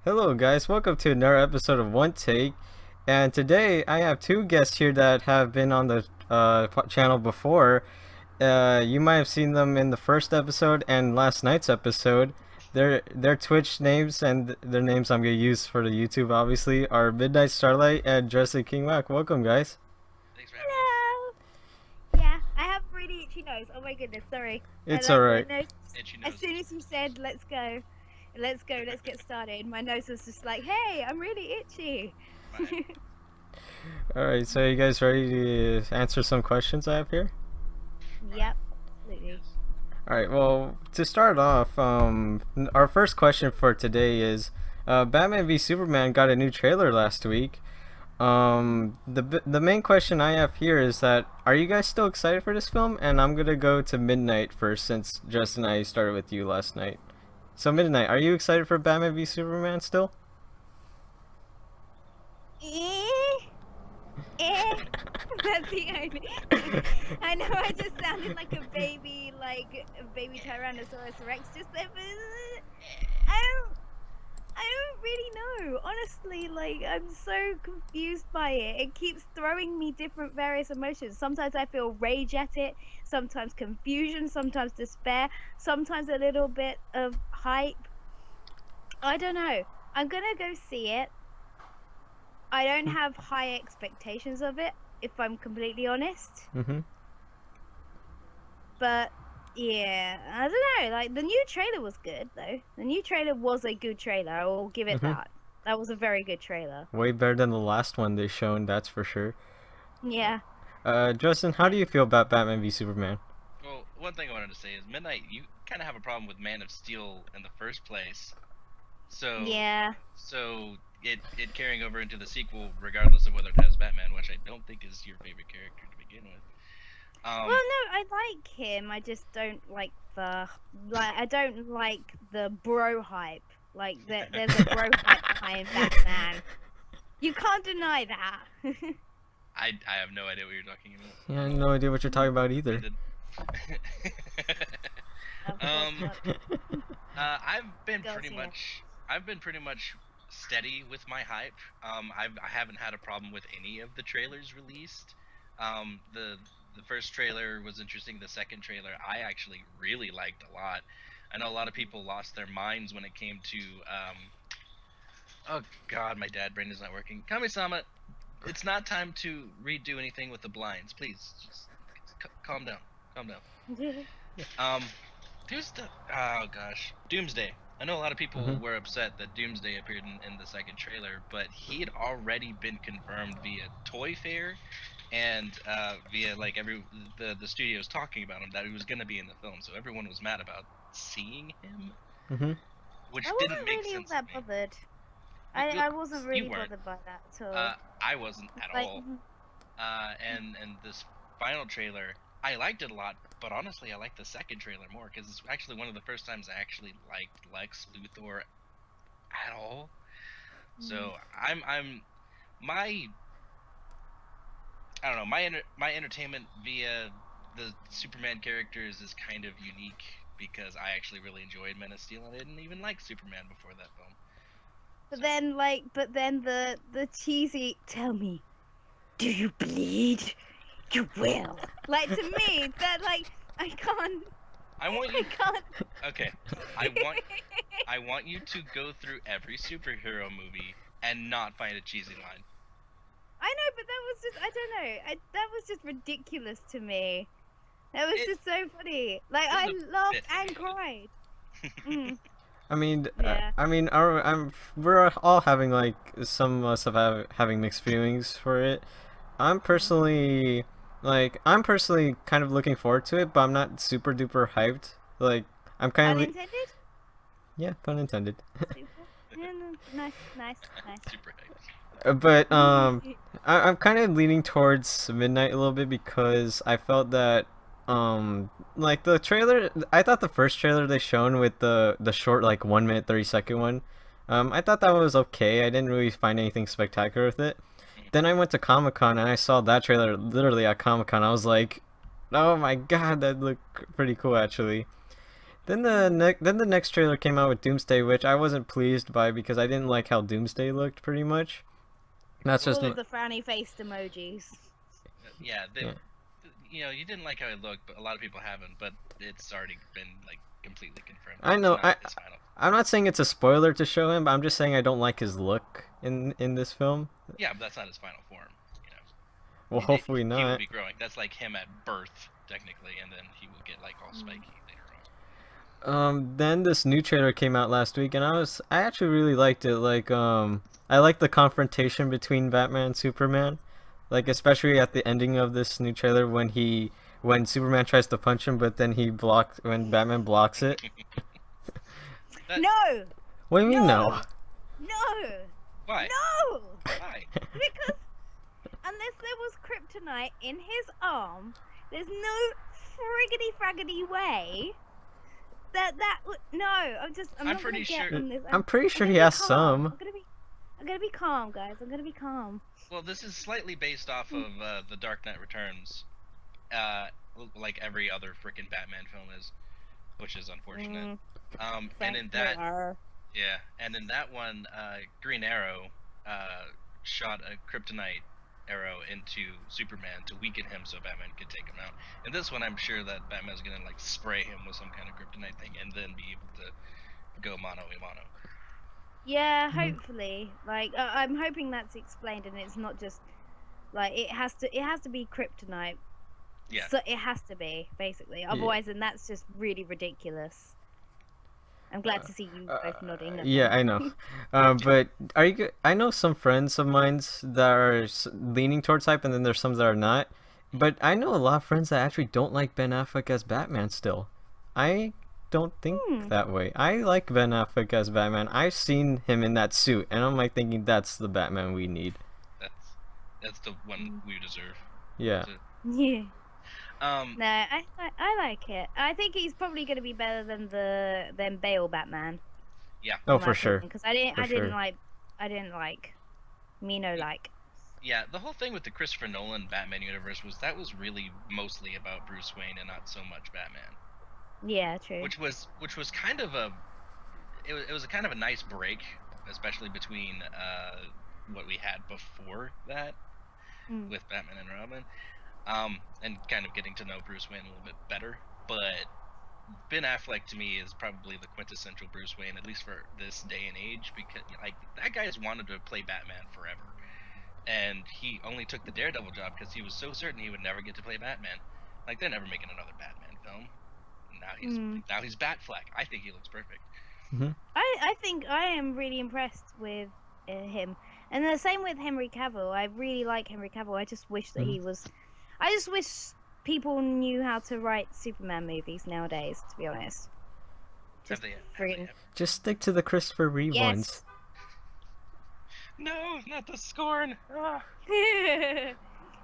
Hello guys, welcome to another episode of One Take, and today I have two guests here that have been on the channel before. You might have seen them in the first episode and last night's episode. Their Twitch names and their names I'm gonna use for the YouTube obviously are Midnightstarlight and Dresdenkingwack. Welcome guys. Thanks for having us. Hello. Yeah, I have really itchy nose. Oh my goodness, sorry. It's I alright. my nose. Itchy As nose. soon as you said let's go, let's get started, my nose was just like, hey, I'm really itchy. Right. Alright, so you guys ready to answer some questions I have here? Yep, absolutely. Yes. Alright, well, to start off, our first question for today is, Batman v Superman got a new trailer last week. The main question I have here is that, are you guys still excited for this film? And I'm gonna go to Midnight first, since Justin and I started with you last night. So Midnight, are you excited for Batman v Superman still? That's the only. I know I just sounded like a baby Tyrannosaurus Rex just there, but I don't really know. Honestly, like, I'm so confused by it. It keeps throwing me different various emotions. Sometimes I feel rage at it, sometimes confusion, sometimes despair, sometimes a little bit of hype. I don't know. I'm gonna go see it. I don't have high expectations of it, if I'm completely honest. Mm-hmm. But yeah, I don't know. Like, the new trailer was good though. The new trailer was a good trailer. I will give it that. That was a very good trailer. Way better than the last one they shown, that's for sure. Yeah. Justin, how do you feel about Batman v Superman? Well, one thing I wanted to say is Midnight, you kind of have a problem with Man of Steel in the first place. So Yeah. So it carrying over into the sequel, regardless of whether it has Batman, which I don't think is your favorite character to begin with. Well, no, I like him. I just don't like I don't like the bro hype. Like, there's a bro hype behind Batman. You can't deny that. I have no idea what you're talking about. Yeah, I have no idea what you're talking about either. Of course not. I've been Girls, pretty yeah. much steady with my hype. I haven't had a problem with any of the trailers released. The first trailer was interesting. The second trailer I actually really liked a lot. I know a lot of people lost their minds when it came to oh god, my dad brain is not working. Kami-sama, it's not time to redo anything with the blinds. Please, just calm down. Calm down. Oh gosh, Doomsday. I know a lot of people were upset that Doomsday appeared in the second trailer, but he had already been confirmed via Toy Fair and via like the studios talking about him, that he was going to be in the film. So everyone was mad about seeing him, which I didn't wasn't make really all sense that to me. bothered. You I wasn't really weren't. bothered by that at all. I wasn't at Like, all. And this final trailer, I liked it a lot, but honestly, I liked the second trailer more because it's actually one of the first times I actually liked Lex Luthor at all. So I don't know, my entertainment via the Superman characters is kind of unique because I actually really enjoyed Man of Steel and I didn't even like Superman before that film. But then the cheesy, tell me, do you bleed? You will. Like, to me, that, like, I can't. I want I you. can't. Okay, I want you to go through every superhero movie and not find a cheesy line. I know, but that was just, I don't know. That was just ridiculous to me. That was just so funny. Like, I It's a laughed bit and funny. cried. Mm. I mean, Yeah. we're all having like some of us having mixed feelings for it. I'm personally kind of looking forward to it, but I'm not super duper hyped. Like, I'm kind of Unintended? yeah, pun intended. Super. Yeah, no, nice. Super hyped. But I'm kind of leaning towards Midnight a little bit because I felt that like the trailer, I thought the first trailer they shown with the short like 1 minute 30-second one, I thought that was okay. I didn't really find anything spectacular with it. Then I went to Comic-Con and I saw that trailer literally at Comic-Con. I was like, oh my god, that looked pretty cool actually. Then the next trailer came out with Doomsday, which I wasn't pleased by because I didn't like how Doomsday looked. Pretty much. That's just All of the frowny faced emojis. Yeah, Yeah. you know, you didn't like how it looked, but a lot of people haven't. But it's already been like completely confirmed. I know. It's not his final. I'm not saying it's a spoiler to show him, but I'm just saying I don't like his look in this film. Yeah, but that's not his final form. You know. Well, hopefully He will not. be growing. That's like him at birth, technically, and then he will get like all spiky later on. Then this new trailer came out last week, and I actually really liked it. Like, I like the confrontation between Batman and Superman, like especially at the ending of this new trailer when Superman tries to punch him, but then when Batman blocks it. No! What do you mean no? No! Why? No! Why? Because unless there was kryptonite in his arm, there's no friggity fraggity way that would. No, I'm not pretty gonna get sure- on this. I'm pretty sure gonna he be has calm. some. I'm gonna be calm, guys. I'm gonna be calm. Well, this is slightly based off of the Dark Knight Returns, like every other freaking Batman film is, which is unfortunate. And in that, yeah, and in that one, Green Arrow shot a kryptonite arrow into Superman to weaken him so Batman could take him out. And this one, I'm sure that Batman's gonna like spray him with some kind of kryptonite thing and then be able to go mano a mano. Yeah, hopefully. Like, I'm hoping that's explained, and it's not just like it has to be kryptonite. Yeah. So it has to be basically. Otherwise, then that's just really ridiculous. I'm glad to see you both nodding. Yeah, I know. But I know some friends of mine that are leaning towards hype, and then there's some that are not. But I know a lot of friends that actually don't like Ben Affleck as Batman still. I don't think that way. I like Ben Affleck as Batman. I've seen him in that suit, and I'm like thinking that's the Batman we need. That's the one we deserve. Yeah. Yeah. Um, No, I like it. I think he's probably going to be better than Bale Batman. Yeah. Oh, for sure. Because I didn't sure. like Mino like. Yeah, the whole thing with the Christopher Nolan Batman universe was really mostly about Bruce Wayne and not so much Batman. Yeah, true. Which was kind of it was a kind of a nice break, especially between what we had before that with Batman and Robin. And kind of getting to know Bruce Wayne a little bit better. But Ben Affleck to me is probably the quintessential Bruce Wayne, at least for this day and age, because like that guy's wanted to play Batman forever, and he only took the Daredevil job because he was so certain he would never get to play Batman. Like they're never making another Batman film. Now he's Batfleck. I think he looks perfect. I think I am really impressed with him, and the same with Henry Cavill. I really like Henry Cavill. I just wish that he was. I just wish people knew how to write Superman movies nowadays, to be honest. Just stick to the Christopher Reeve ones. No, not the scorn.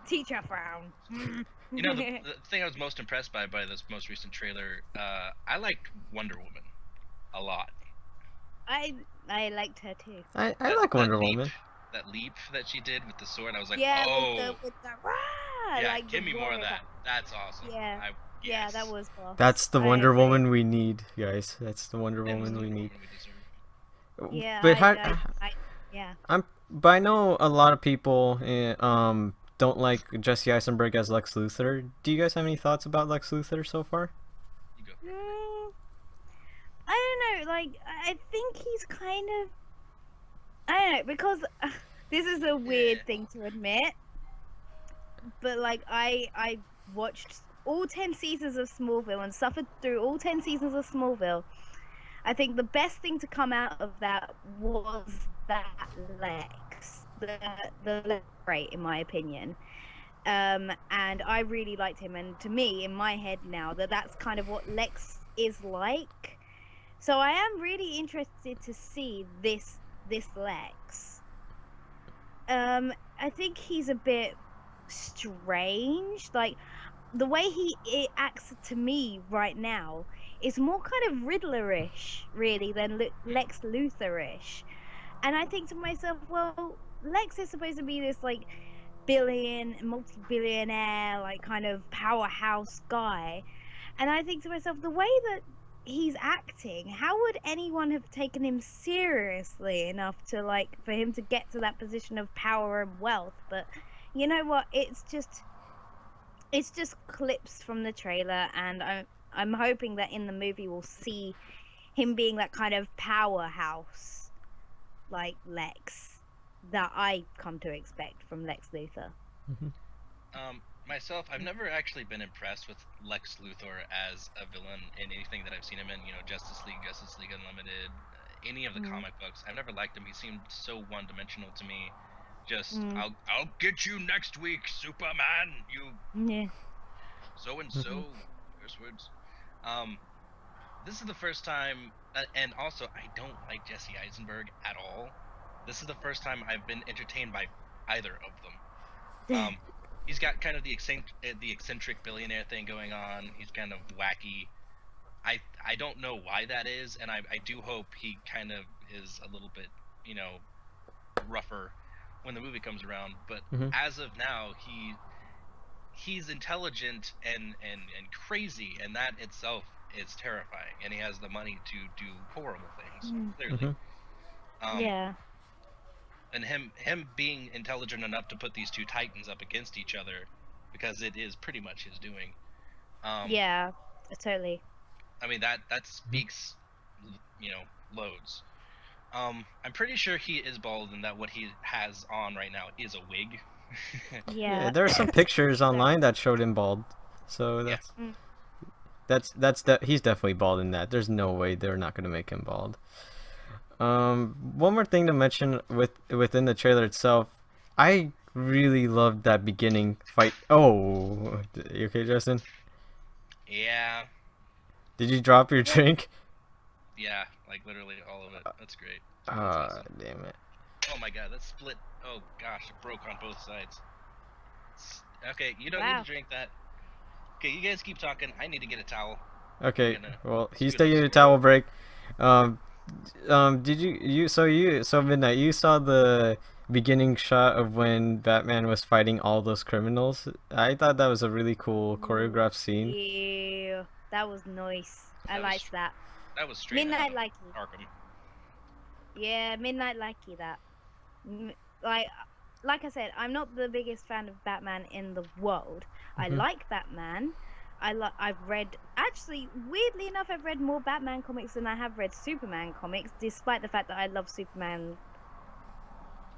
Teacher frown. You know, the thing I was most impressed by this most recent trailer, I liked Wonder Woman a lot. I liked her too. I like Wonder Woman. That leap that she did with the sword, I was like, yeah, oh, with the yeah, like give me more of that. That's awesome. Yeah, yeah, that was cool. That's the Wonder Woman we need, guys. That's the Wonder Woman we need. Yeah, but yeah. But I know a lot of people don't like Jesse Eisenberg as Lex Luthor. Do you guys have any thoughts about Lex Luthor so far? I don't know. Like, I think he's kind of. I don't know, because this is a weird thing to admit, but like I watched all 10 seasons of Smallville and suffered through all 10 seasons of Smallville. I think the best thing to come out of that was that Lex, the Lex trait, in my opinion. And I really liked him, and to me, in my head now, that's kind of what Lex is like. So I am really interested to see this Lex. I think he's a bit strange. Like the way he acts to me right now is more kind of Riddler-ish, really, than Lex Luthor-ish. And I think to myself, well, Lex is supposed to be this like multi-billionaire, like kind of powerhouse guy. And I think to myself, the way that he's acting. How would anyone have taken him seriously enough to like for him to get to that position of power and wealth? But you know what? It's just clips from the trailer, and I'm hoping that in the movie we'll see him being that kind of powerhouse like Lex that I come to expect from Lex Luthor. Myself, I've never actually been impressed with Lex Luthor as a villain in anything that I've seen him in. You know, Justice League Unlimited, any of the comic books. I've never liked him. He seemed so one-dimensional to me. Just, I'll get you next week, Superman. You, so and so, curse words. This is the first time, and also I don't like Jesse Eisenberg at all. This is the first time I've been entertained by either of them. He's got kind of the eccentric billionaire thing going on. He's kind of wacky. I don't know why that is, and I do hope he kind of is a little bit, you know, rougher when the movie comes around. But as of now, he's intelligent and crazy, and that itself is terrifying. And he has the money to do horrible things, clearly. Yeah. And him being intelligent enough to put these two titans up against each other, because it is pretty much his doing. Yeah, totally. I mean, that speaks, you know, loads. I'm pretty sure he is bald, and that what he has on right now is a wig. Yeah. There are some pictures online that showed him bald, so he's definitely bald in that. There's no way they're not gonna make him bald. One more thing to mention within the trailer itself, I really loved that beginning fight. Oh, you okay, Justin? Yeah. Did you drop your drink? Yeah, like literally all of it. That's great. Damn it. Oh my god, that split. Oh gosh, it broke on both sides. Okay, you don't need to drink that. Okay, you guys keep talking. I need to get a towel. Okay, well, he's taking a towel break. Did so Midnight, you saw the beginning shot of when Batman was fighting all those criminals? I thought that was a really cool choreographed scene. Yeah, that was nice. I liked that. That was straight Midnight out of like Arkham. Yeah, Midnight likey that. Like I said, I'm not the biggest fan of Batman in the world. I like Batman. I've read, actually, weirdly enough, I've read more Batman comics than I have read Superman comics, despite the fact that I love Superman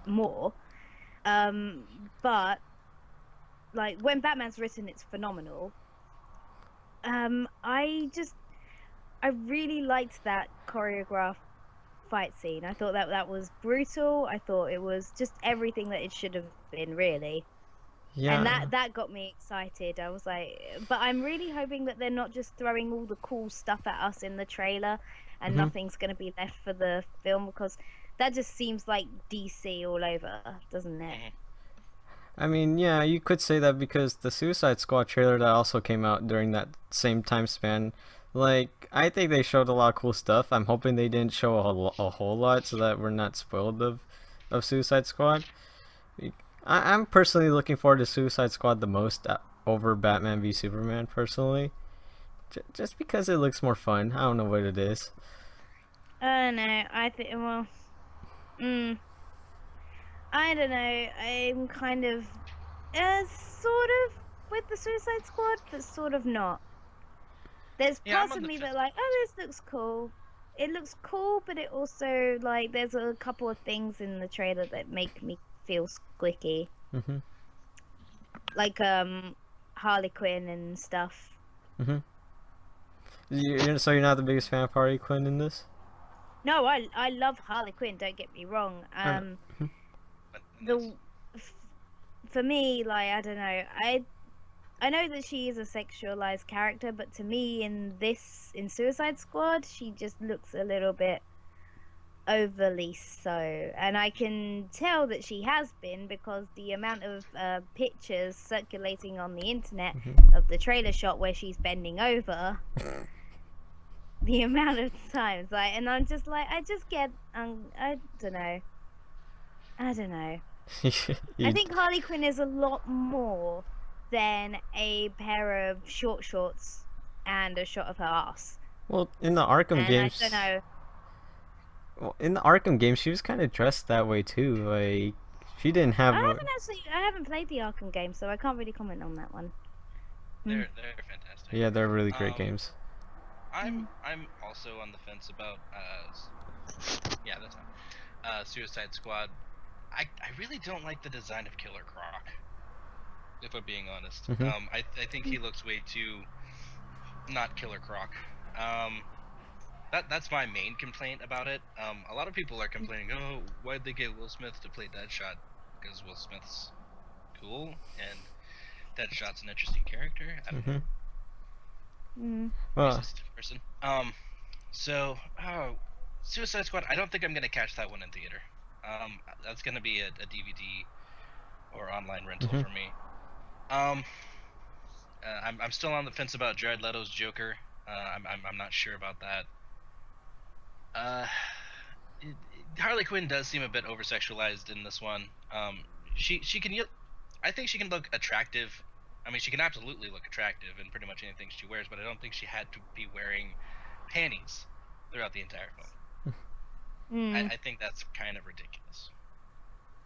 more. But like when Batman's written, it's phenomenal. I really liked that choreographed fight scene. I thought that was brutal. I thought it was just everything that it should have been, really. Yeah. And that got me excited. I was like, but I'm really hoping that they're not just throwing all the cool stuff at us in the trailer and nothing's going to be left for the film, because that just seems like DC all over, doesn't it? I mean, yeah, you could say that, because the Suicide Squad trailer that also came out during that same time span, like, I think they showed a lot of cool stuff. I'm hoping they didn't show a whole lot so that we're not spoiled of Suicide Squad. I'm personally looking forward to Suicide Squad the most over Batman v Superman, personally. Just because it looks more fun. I don't know what it is. I don't know. I think, well... I don't know. I'm kind of... sort of with the Suicide Squad, but sort of not. There's parts of me that are like, oh, this looks cool. It looks cool, but it also, like, there's a couple of things in the trailer that make me feel squicky. Like, Harley Quinn and stuff. So you're not the biggest fan of Harley Quinn in this? No, I love Harley Quinn, don't get me wrong. For me, like, I don't know, I know that she is a sexualized character, but to me in Suicide Squad, she just looks a little bit overly so, and I can tell that she has been, because the amount of pictures circulating on the internet of the trailer shot where she's bending over, the amount of times, like, and I'm just like, I just get, I don't know. I think Harley Quinn is a lot more than a pair of short shorts and a shot of her ass. Well, in the Arkham And games, I don't know. well, in the Arkham games, she was kind of dressed that way too. Like, she didn't have. I haven't played the Arkham game, so I can't really comment on that one. They're fantastic. Yeah, they're really great games. I'm also on the fence about yeah, that's not Suicide Squad. I really don't like the design of Killer Croc, if I'm being honest. I think he looks way too not Killer Croc. That's my main complaint about it. A lot of people are complaining, oh, why'd they get Will Smith to play Deadshot? Because Will Smith's cool and Deadshot's an interesting character. I don't know. Racist person. So Suicide Squad. I don't think I'm gonna catch that one in theater. That's gonna be a DVD or online rental for me. I'm still on the fence about Jared Leto's Joker. I'm not sure about that. Harley Quinn does seem a bit over-sexualized in this one. She can. I think she can look attractive. I mean, she can absolutely look attractive in pretty much anything she wears, but I don't think she had to be wearing panties throughout the entire film. I think that's kind of ridiculous.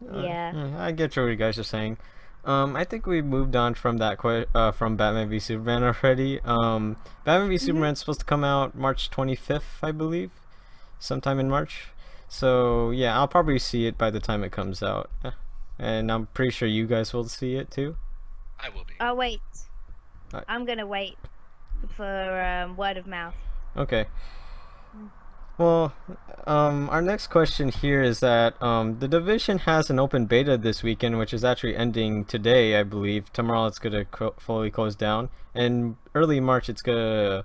Yeah. I get what you guys are saying. I think we moved on from that from Batman v Superman already. Batman v Superman's supposed to come out March 25th, I believe, sometime in March. So yeah, I'll probably see it by the time it comes out, and I'm pretty sure you guys will see it too. I will be. Oh wait, I'm gonna wait for word of mouth. Okay. Well, our next question here is that the Division has an open beta this weekend, which is actually ending today, I believe. Tomorrow it's gonna fully close down, and early March it's gonna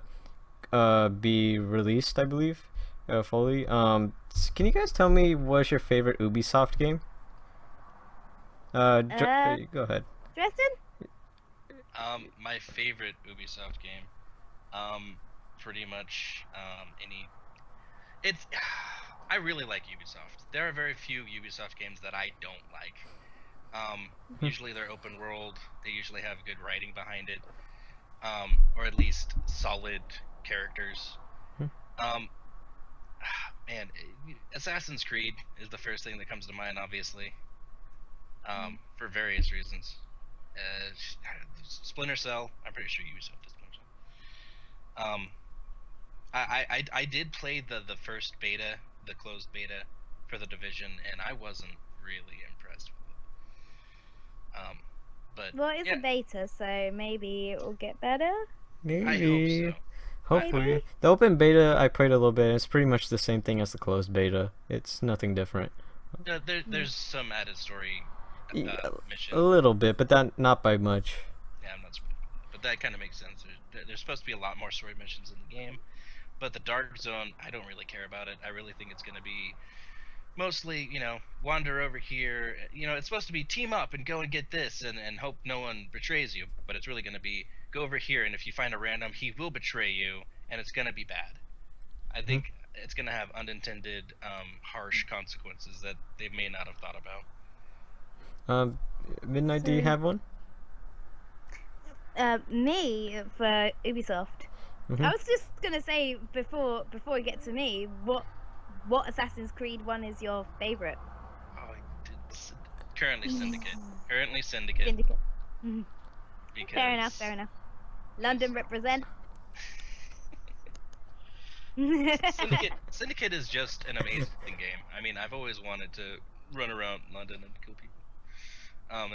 be released, I believe, fully. Can you guys tell me what's your favorite Ubisoft game? Go ahead. Dresden? My favorite Ubisoft game, pretty much any. I really like Ubisoft. There are very few Ubisoft games that I don't like. Usually they're open world. They usually have good writing behind it, or at least solid characters. Man, Assassin's Creed is the first thing that comes to mind, obviously, for various reasons. Splinter Cell. I'm pretty sure Ubisoft does Splinter Cell. I did play the first beta, the closed beta for the Division, and I wasn't really impressed with it. But well, it's a beta, so maybe it will get better. Maybe. I hope so. Hopefully. Maybe. The open beta I played a little bit. It's pretty much the same thing as the closed beta. It's nothing different. There's some added story mission. A little bit, but not by much. Yeah, I'm not surprised by that. But that kind of makes sense. There's supposed to be a lot more story missions in the game. But the Dark Zone, I don't really care about it. I really think it's going to be mostly, wander over here. It's supposed to be team up and go and get this and hope no one betrays you. But it's really going to be go over here, and if you find a random, he will betray you, and it's going to be bad. I think it's going to have unintended, harsh consequences that they may not have thought about. Midnight, do you have one? Me, for Ubisoft. I was just gonna say before we get to me, what Assassin's Creed one is your favorite? Oh, currently Syndicate. Syndicate. Because Fair enough. London represent. Syndicate is just an amazing game. I mean, I've always wanted to run around London and kill people.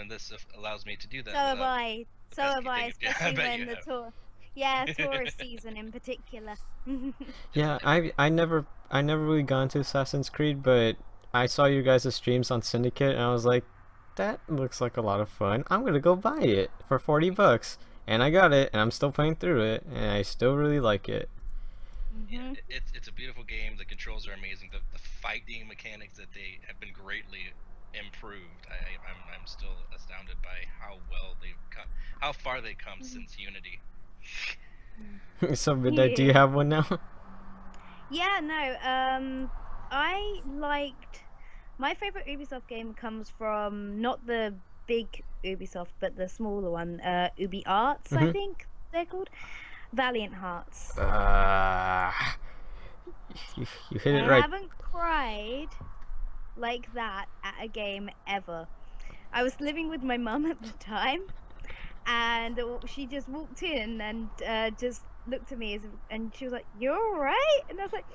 And this allows me to do that. So have I. Especially when the tour. tourist season in particular. Yeah, I never really got into Assassin's Creed, but I saw you guys' streams on Syndicate, and I was like, that looks like a lot of fun. I'm gonna go buy it for $40, and I got it, and I'm still playing through it, and I still really like it. Yeah, it's a beautiful game. The controls are amazing. The fighting mechanics that they have been greatly improved. I'm still astounded by how well they've come, how far they've come since Unity. So Midnight, do you have one now? Yeah, no. I liked my favorite Ubisoft game comes from not the big Ubisoft, but the smaller one, Ubi Arts, I think they're called. Valiant Hearts. You hit it I right. haven't cried like that at a game ever. I was living with my mum at the time, and she just walked in and just looked at me and she was like, "You're all right?" And I was like,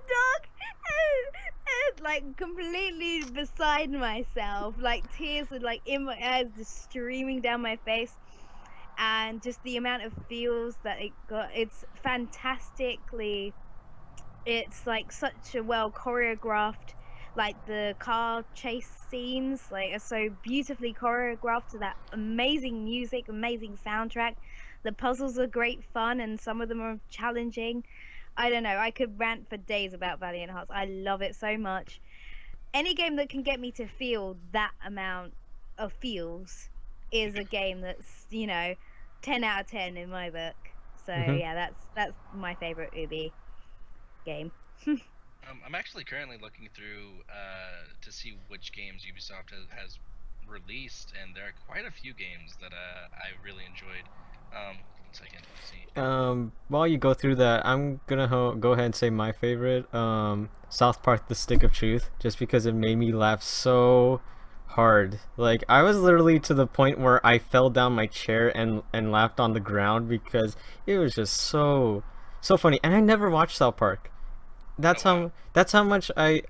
"Dog," like completely beside myself, like tears were like in my eyes, just streaming down my face, and just the amount of feels that it got. It's fantastically. It's like such a well choreographed, like the car chase scenes like are so beautifully choreographed to that amazing music, amazing soundtrack. The puzzles are great fun and some of them are challenging. I don't know, I could rant for days about Valiant Hearts. I love it so much. Any game that can get me to feel that amount of feels is a game that's 10 out of 10 in my book. So Mhm. yeah, that's my favorite Ubi game. I'm actually currently looking through to see which games Ubisoft has released, and there are quite a few games that I really enjoyed. 1 second, let's see. While you go through that, I'm gonna go ahead and say my favorite, South Park: The Stick of Truth, just because it made me laugh so hard. Like I was literally to the point where I fell down my chair and laughed on the ground because it was just so funny. And I never watched South Park. Oh wow. That's how much but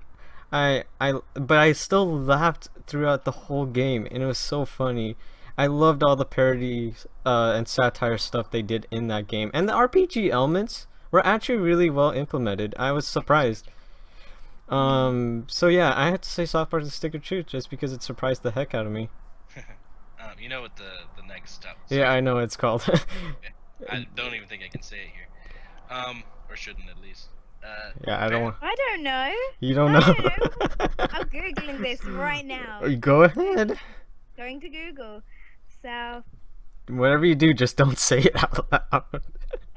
I still laughed throughout the whole game, and it was so funny. I loved all the parodies and satire stuff they did in that game, and the RPG elements were actually really well implemented. I was surprised. So yeah, I had to say South Park: The Stick of Truth just because it surprised the heck out of me. You know what the next step? Yeah, I know what it's called. I don't even think I can say it here. Or shouldn't at least. Yeah, I don't want. I don't know. You don't I know. don't know. I'm googling this right now. Go ahead. Going to Google. So Whatever you do, just don't say it out loud.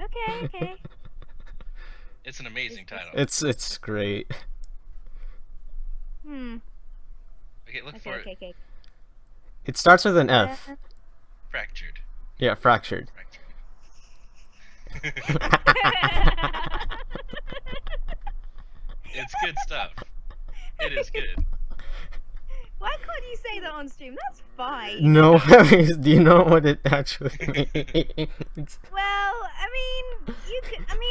okay. It's an amazing title. It's great. Okay, look for it. Okay. It starts with an F. Fractured. Yeah, fractured. It's good stuff. It is good. Why can't you say that on stream? That's fine. No, do you know what it actually means? Well, I mean,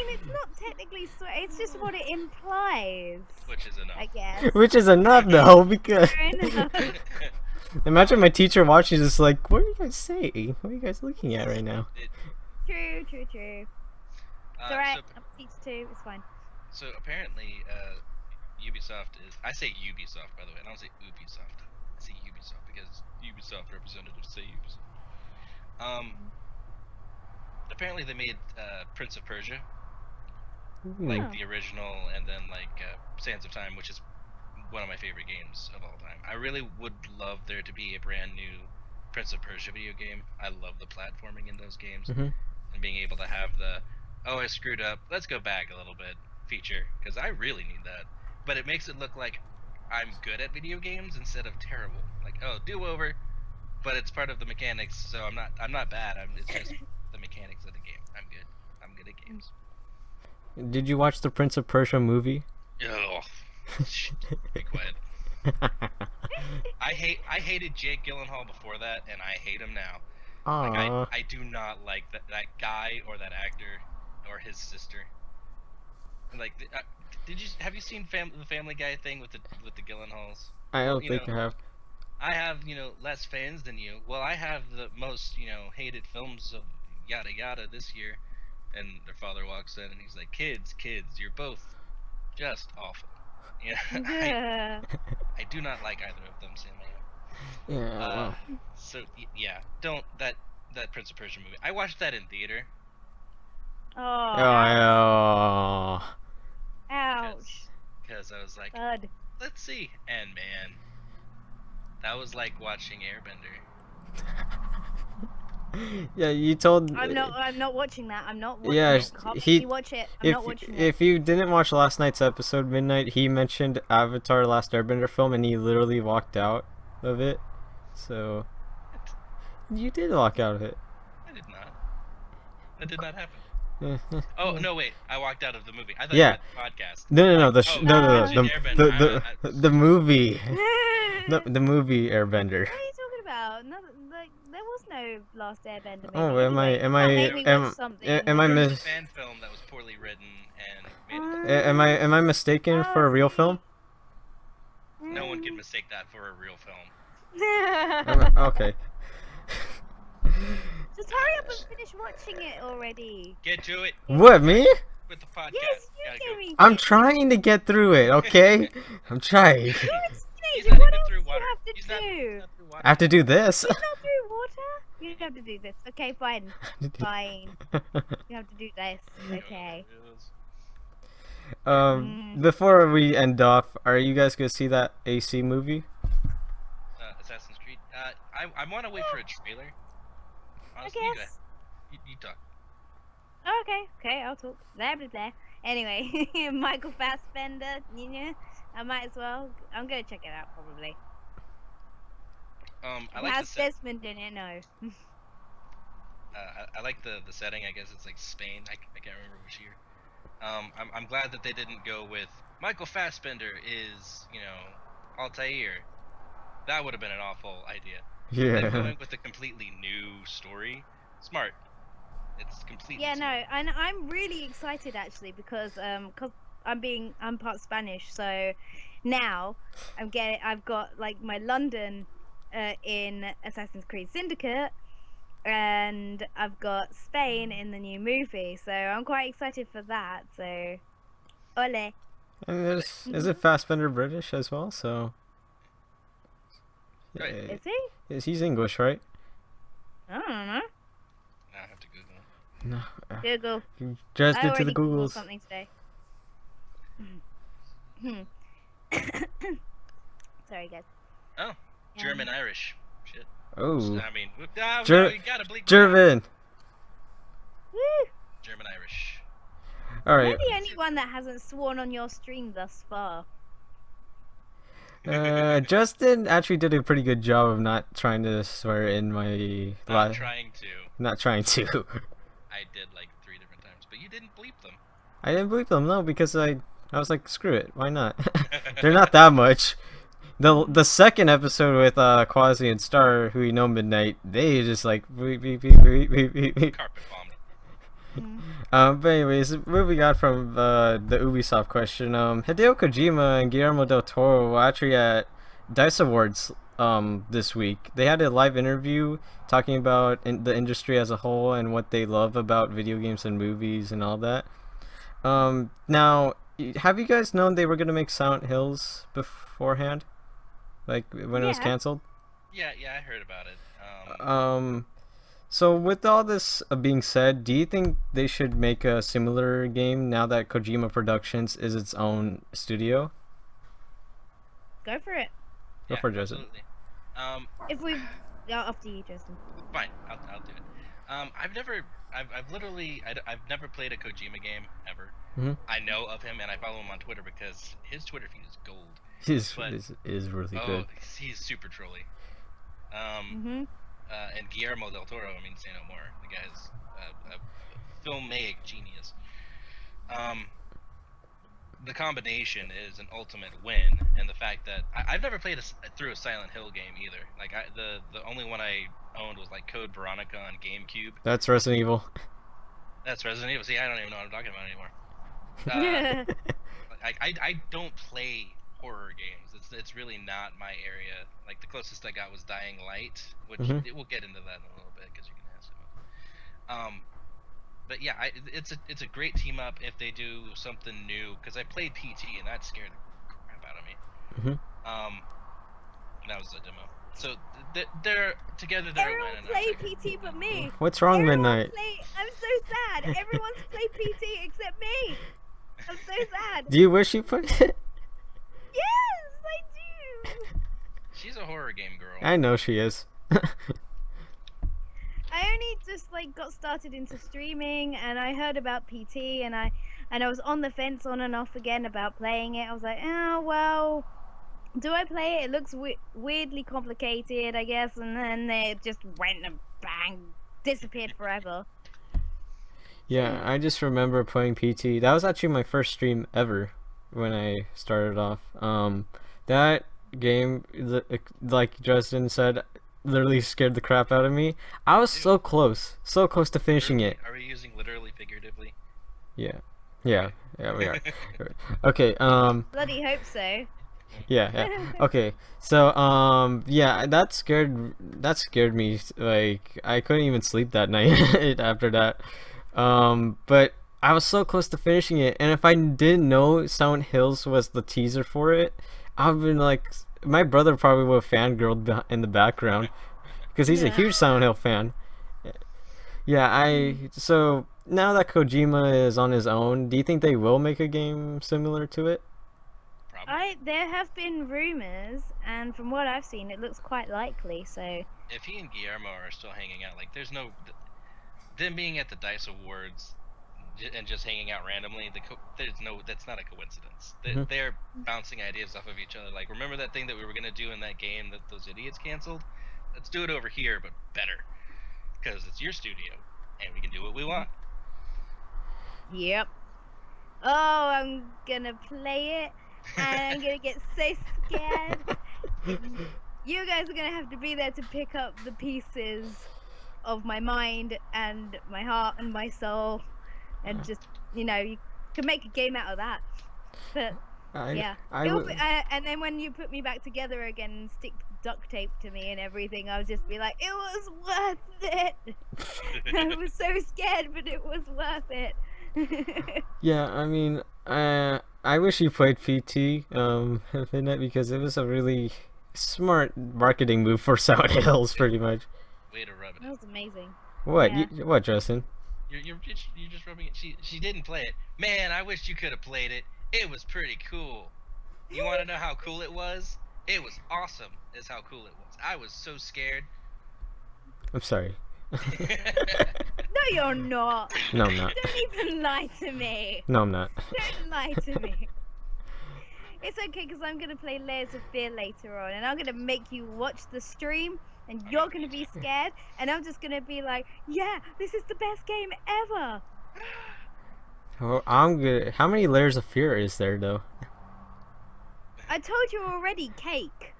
it's not technically swear. It's just what it implies. Which is enough. I guess. Which is enough though, because Fair enough. imagine my teacher watching this like, what are you guys saying? What are you guys looking at right now? True. It's alright. I'm a teacher too. It's fine. So apparently, Ubisoft is. I say Ubisoft, by the way. I don't say Ubisoft. I say Ubisoft because Ubisoft representatives say Ubisoft. Apparently they made Prince of Persia, like the original, and then like Sands of Time, which is one of my favorite games of all time. I really would love there to be a brand new Prince of Persia video game. I love the platforming in those games, and being able to have the I screwed up, let's go back a little bit feature, because I really need that. But it makes it look like I'm good at video games instead of terrible. Like, oh, do over, but it's part of the mechanics, so I'm not bad. It's just the mechanics of the game. I'm good at games. Did you watch the Prince of Persia movie? Oh, shit, be quiet. I hated Jake Gyllenhaal before that, and I hate him now. Like, I do not like that guy or that actor or his sister. Like, have you seen the Family Guy thing with the Gyllenhaals? I don't think I have. I have less fans than you. Well, I have the most hated films of yada yada this year, and their father walks in and he's like, kids, you're both just awful. Yeah, I do not like either of them, Sam. Yeah. So yeah, don't that Prince of Persia movie. I watched that in theater. Oh. Ouch. Because I was like, Bud. let's see, and man, that was like watching Airbender. Yeah, you told. I'm not watching that. I'm not watching Yeah, it. Can't watch it. I'm not watching it. If you didn't watch last night's episode, Midnight, he mentioned Avatar: Last Airbender film, and he literally walked out of it. So you did walk out of it. I did not. That did not happen. Oh no! Wait, I walked out of the movie. I thought Yeah. you meant the podcast. No, Like, the movie, the movie Airbender. What are you talking about? No, there was no Last Airbender movie. Oh, anyway. am Don't I make me watch something. am I There was a mis fan film that was poorly written and made am I mistaken for a real film? No one can mistake that for a real film. Okay. Just hurry up and finish watching it already. Get to it What, me? with the podcast. Yes, Gotta you go. get me. I'm trying to get through it, okay? I'm trying. You're a He's teenager. not What even else through do you water. have to He's do? not through water. I have to do this. You're not through water? You have to do this. Okay, fine. Fine. You have to do this. Okay. Before we end off, are you guys gonna see that AC movie? Assassin's Creed. I want to wait for a trailer. Honestly, guess. you talk. Okay, I'll talk. Blah, blah, blah. Anyway, Michael Fassbender, I might as well. I'm gonna check it out, probably. I It like has the set. Desmond in it, no. I like the setting. I guess it's like Spain. I can't remember which year. I'm glad that they didn't go with Michael Fassbender is Altair. That would have been an awful idea. They're Yeah. going with a completely new story. Smart. It's completely. Yeah, no, smart. and I'm really excited actually because I'm part Spanish, so now I've got like my London in Assassin's Creed Syndicate, and I've got Spain in the new movie, so I'm quite excited for that. So, ole. And isn't Fassbender British as well? So. Right. Is he? He's English, right? I don't know. I have to Google. No. Google. Just I did to already the Googled Googles. something today. Sorry, guys. Oh, German Irish. Shit. Oh. I mean, you gotta bleep. German. Woo! German Irish. All You're right. the only one that hasn't sworn on your stream thus far. Justin actually did a pretty good job of not trying to swear in my Not trying to. Not trying to. I did like 3 different times, but you didn't bleep them. I didn't believe them, no, because I was like, screw it, why not? They're not that much. The second episode with Quasi and Star, who you know Midnight, they just like beep, beep, beep, beep, beep, beep, beep. Carpet bombed. But anyways, what we got from the Ubisoft question, Hideo Kojima and Guillermo del Toro were actually at DICE Awards this week. They had a live interview talking about the industry as a whole and what they love about video games and movies and all that. Now, have you guys known they were going to make Silent Hills beforehand? Like, when it was Yeah. canceled? Yeah, I heard about it. So with all this being said, do you think they should make a similar game now that Kojima Productions is its own studio? Go for it. Go for it, Justin. Absolutely. If we, after you, Justin. Fine, I'll do it. I've never played a Kojima game ever. Mhm. I know of him and I follow him on Twitter because his Twitter feed is gold. Is But- is really Oh, good. he's super trolly. Mhm. And Guillermo del Toro, I mean, say no more. The guy's a filmmatic genius. The combination is an ultimate win, and the fact that I've never played through a Silent Hill game either. Like the only one I owned was like Code Veronica on GameCube. That's Resident Evil. That's Resident Evil. See, I don't even know what I'm talking about anymore. I don't play horror games. It's really not my area. Like the closest I got was Dying Light, which we'll get into that in a little bit because you can ask him. But yeah, it's a great team up if they do something new. Because I played PT and that scared the crap out of me. That was a demo. So they're together. They're Everyone winning. play PT but me. What's wrong, Everyone Midnight? I'm so sad. Everyone's played PT except me. I'm so sad. Do you wish you put it? Yes, I do. She's a horror game girl. I know she is. I only just like got started into streaming, and I heard about PT, and I was on the fence on and off again about playing it. I was like, oh well, do I play it? It looks weirdly complicated, I guess, and then it just went and bang, disappeared forever. Yeah, I just remember playing PT. That was actually my first stream ever when I started off. That game, like Justin said, literally scared the crap out of me. I was Dude, so close to finishing literally, it. are we using literally, figuratively? Yeah, yeah, Okay. yeah, we are. Okay, Bloody hope so. yeah. Okay, so yeah, that scared me. Like I couldn't even sleep that night after that. But I was so close to finishing it, and if I didn't know Silent Hills was the teaser for it, I've been like, my brother probably would have fangirled in the background because he's a Yeah. huge Silent Hill fan. Yeah, so now that Kojima is on his own, do you think they will make a game similar to it? Probably. There have been rumors, and from what I've seen, it looks quite likely. So If he and Guillermo are still hanging out, like there's no them being at the Dice Awards and just hanging out randomly. That's not a coincidence. Mhm. They're bouncing ideas off of each other. Like, remember that thing that we were gonna do in that game that those idiots canceled? Let's do it over here, but better, because it's your studio and we can do what we want. yep. Oh, I'm gonna play it, and I'm gonna get so scared. You guys are gonna have to be there to pick up the pieces of my mind and my heart and my soul, and just you can make a game out of that. But yeah, and then when you put me back together again and stick duct tape to me and everything, I'll just be like, it was worth it. I was so scared, but it was worth it. Yeah, I mean, I wish you played PT, Midnight, because it was a really smart marketing move for Silent Hills, pretty much. Way to rub it. That was amazing. What? Yeah. What, Justin? You're just rubbing it. She didn't play it. Man, I wish you could have played it. It was pretty cool. You want to know how cool it was? It was awesome. Is how cool it was. I was so scared. I'm sorry. No, you're not. No, I'm not. Don't even lie to me. No, I'm not. Don't lie to me. It's okay, because I'm going to play Layers of Fear later on, and I'm going to make you watch the stream, and you're going to be scared, and I'm just going to be like, yeah, this is the best game ever. Well, I'm good. How many layers of fear is there, though? I told you already, cake.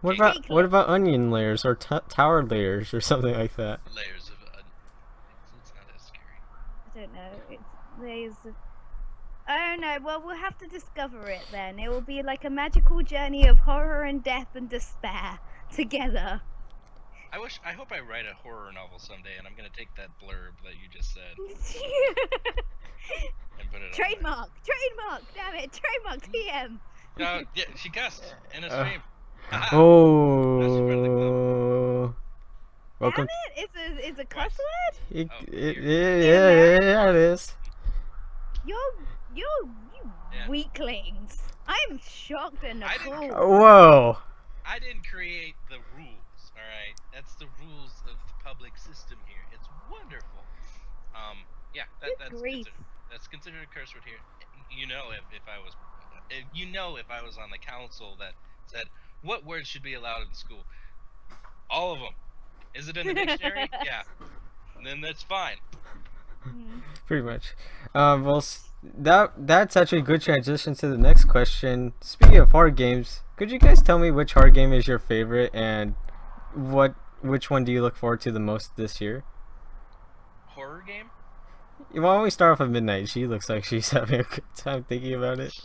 What Cake about onion layers or tower layers or something like that? Layers of it's not as scary. I don't know. It's Layers of... I don't know. Well, we'll have to discover it then. It will be like a magical journey of horror and death and despair together. I hope I write a horror novel someday, and I'm gonna take that blurb that you just said and put it Trademark! Damn it! Trademark TM! No, yeah, she cussed in a stream. Oh. Welcome. Damn it! It's a cuss word? Yeah, it is. You weaklings! I'm shocked and appalled. Whoa. I didn't create the rules, alright? That's the rules of the public system here. It's wonderful. Yeah, that's considered a curse word here. You know, if I was on the council that said what words should be allowed in the school, all of them. Is it in the dictionary? Yeah. Then that's fine. Pretty much. Well, that's actually a good transition to the next question. Speaking of horror games, could you guys tell me which horror game is your favorite and which one do you look forward to the most this year? Horror game? Why don't we start off with Midnight? She looks like she's having a good time thinking about it.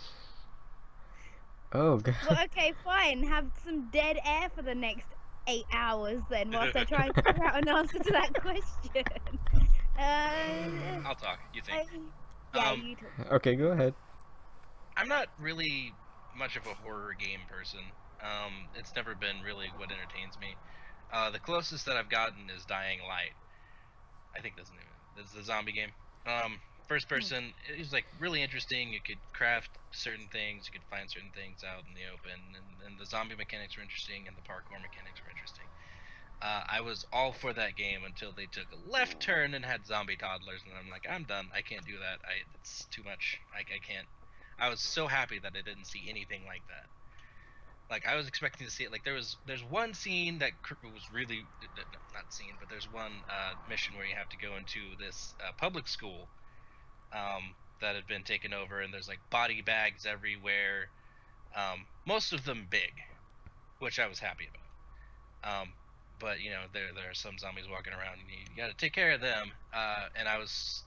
Oh, God. Well, okay, fine. Have some dead air for the next 8 hours then, whilst I try and figure out an answer to that question. I'll talk. You think? You talk. Okay, go ahead. I'm not really much of a horror game person. It's never been really what entertains me. The closest that I've gotten is Dying Light. I think that's the name of it. It's the zombie game. First person, it was like really interesting. You could craft certain things, you could find certain things out in the open, and the zombie mechanics were interesting, and the parkour mechanics were interesting. I was all for that game until they took a left turn and had zombie toddlers, and I'm like, I'm done. I can't do that. It's too much. I can't. I was so happy that I didn't see anything like that. Like, I was expecting to see it. Like, there's one scene that was really not scene, but there's one mission where you have to go into this public school that had been taken over, and there's like body bags everywhere. Most of them big, which I was happy about. But you know, there are some zombies walking around, and you got to take care of them. And I was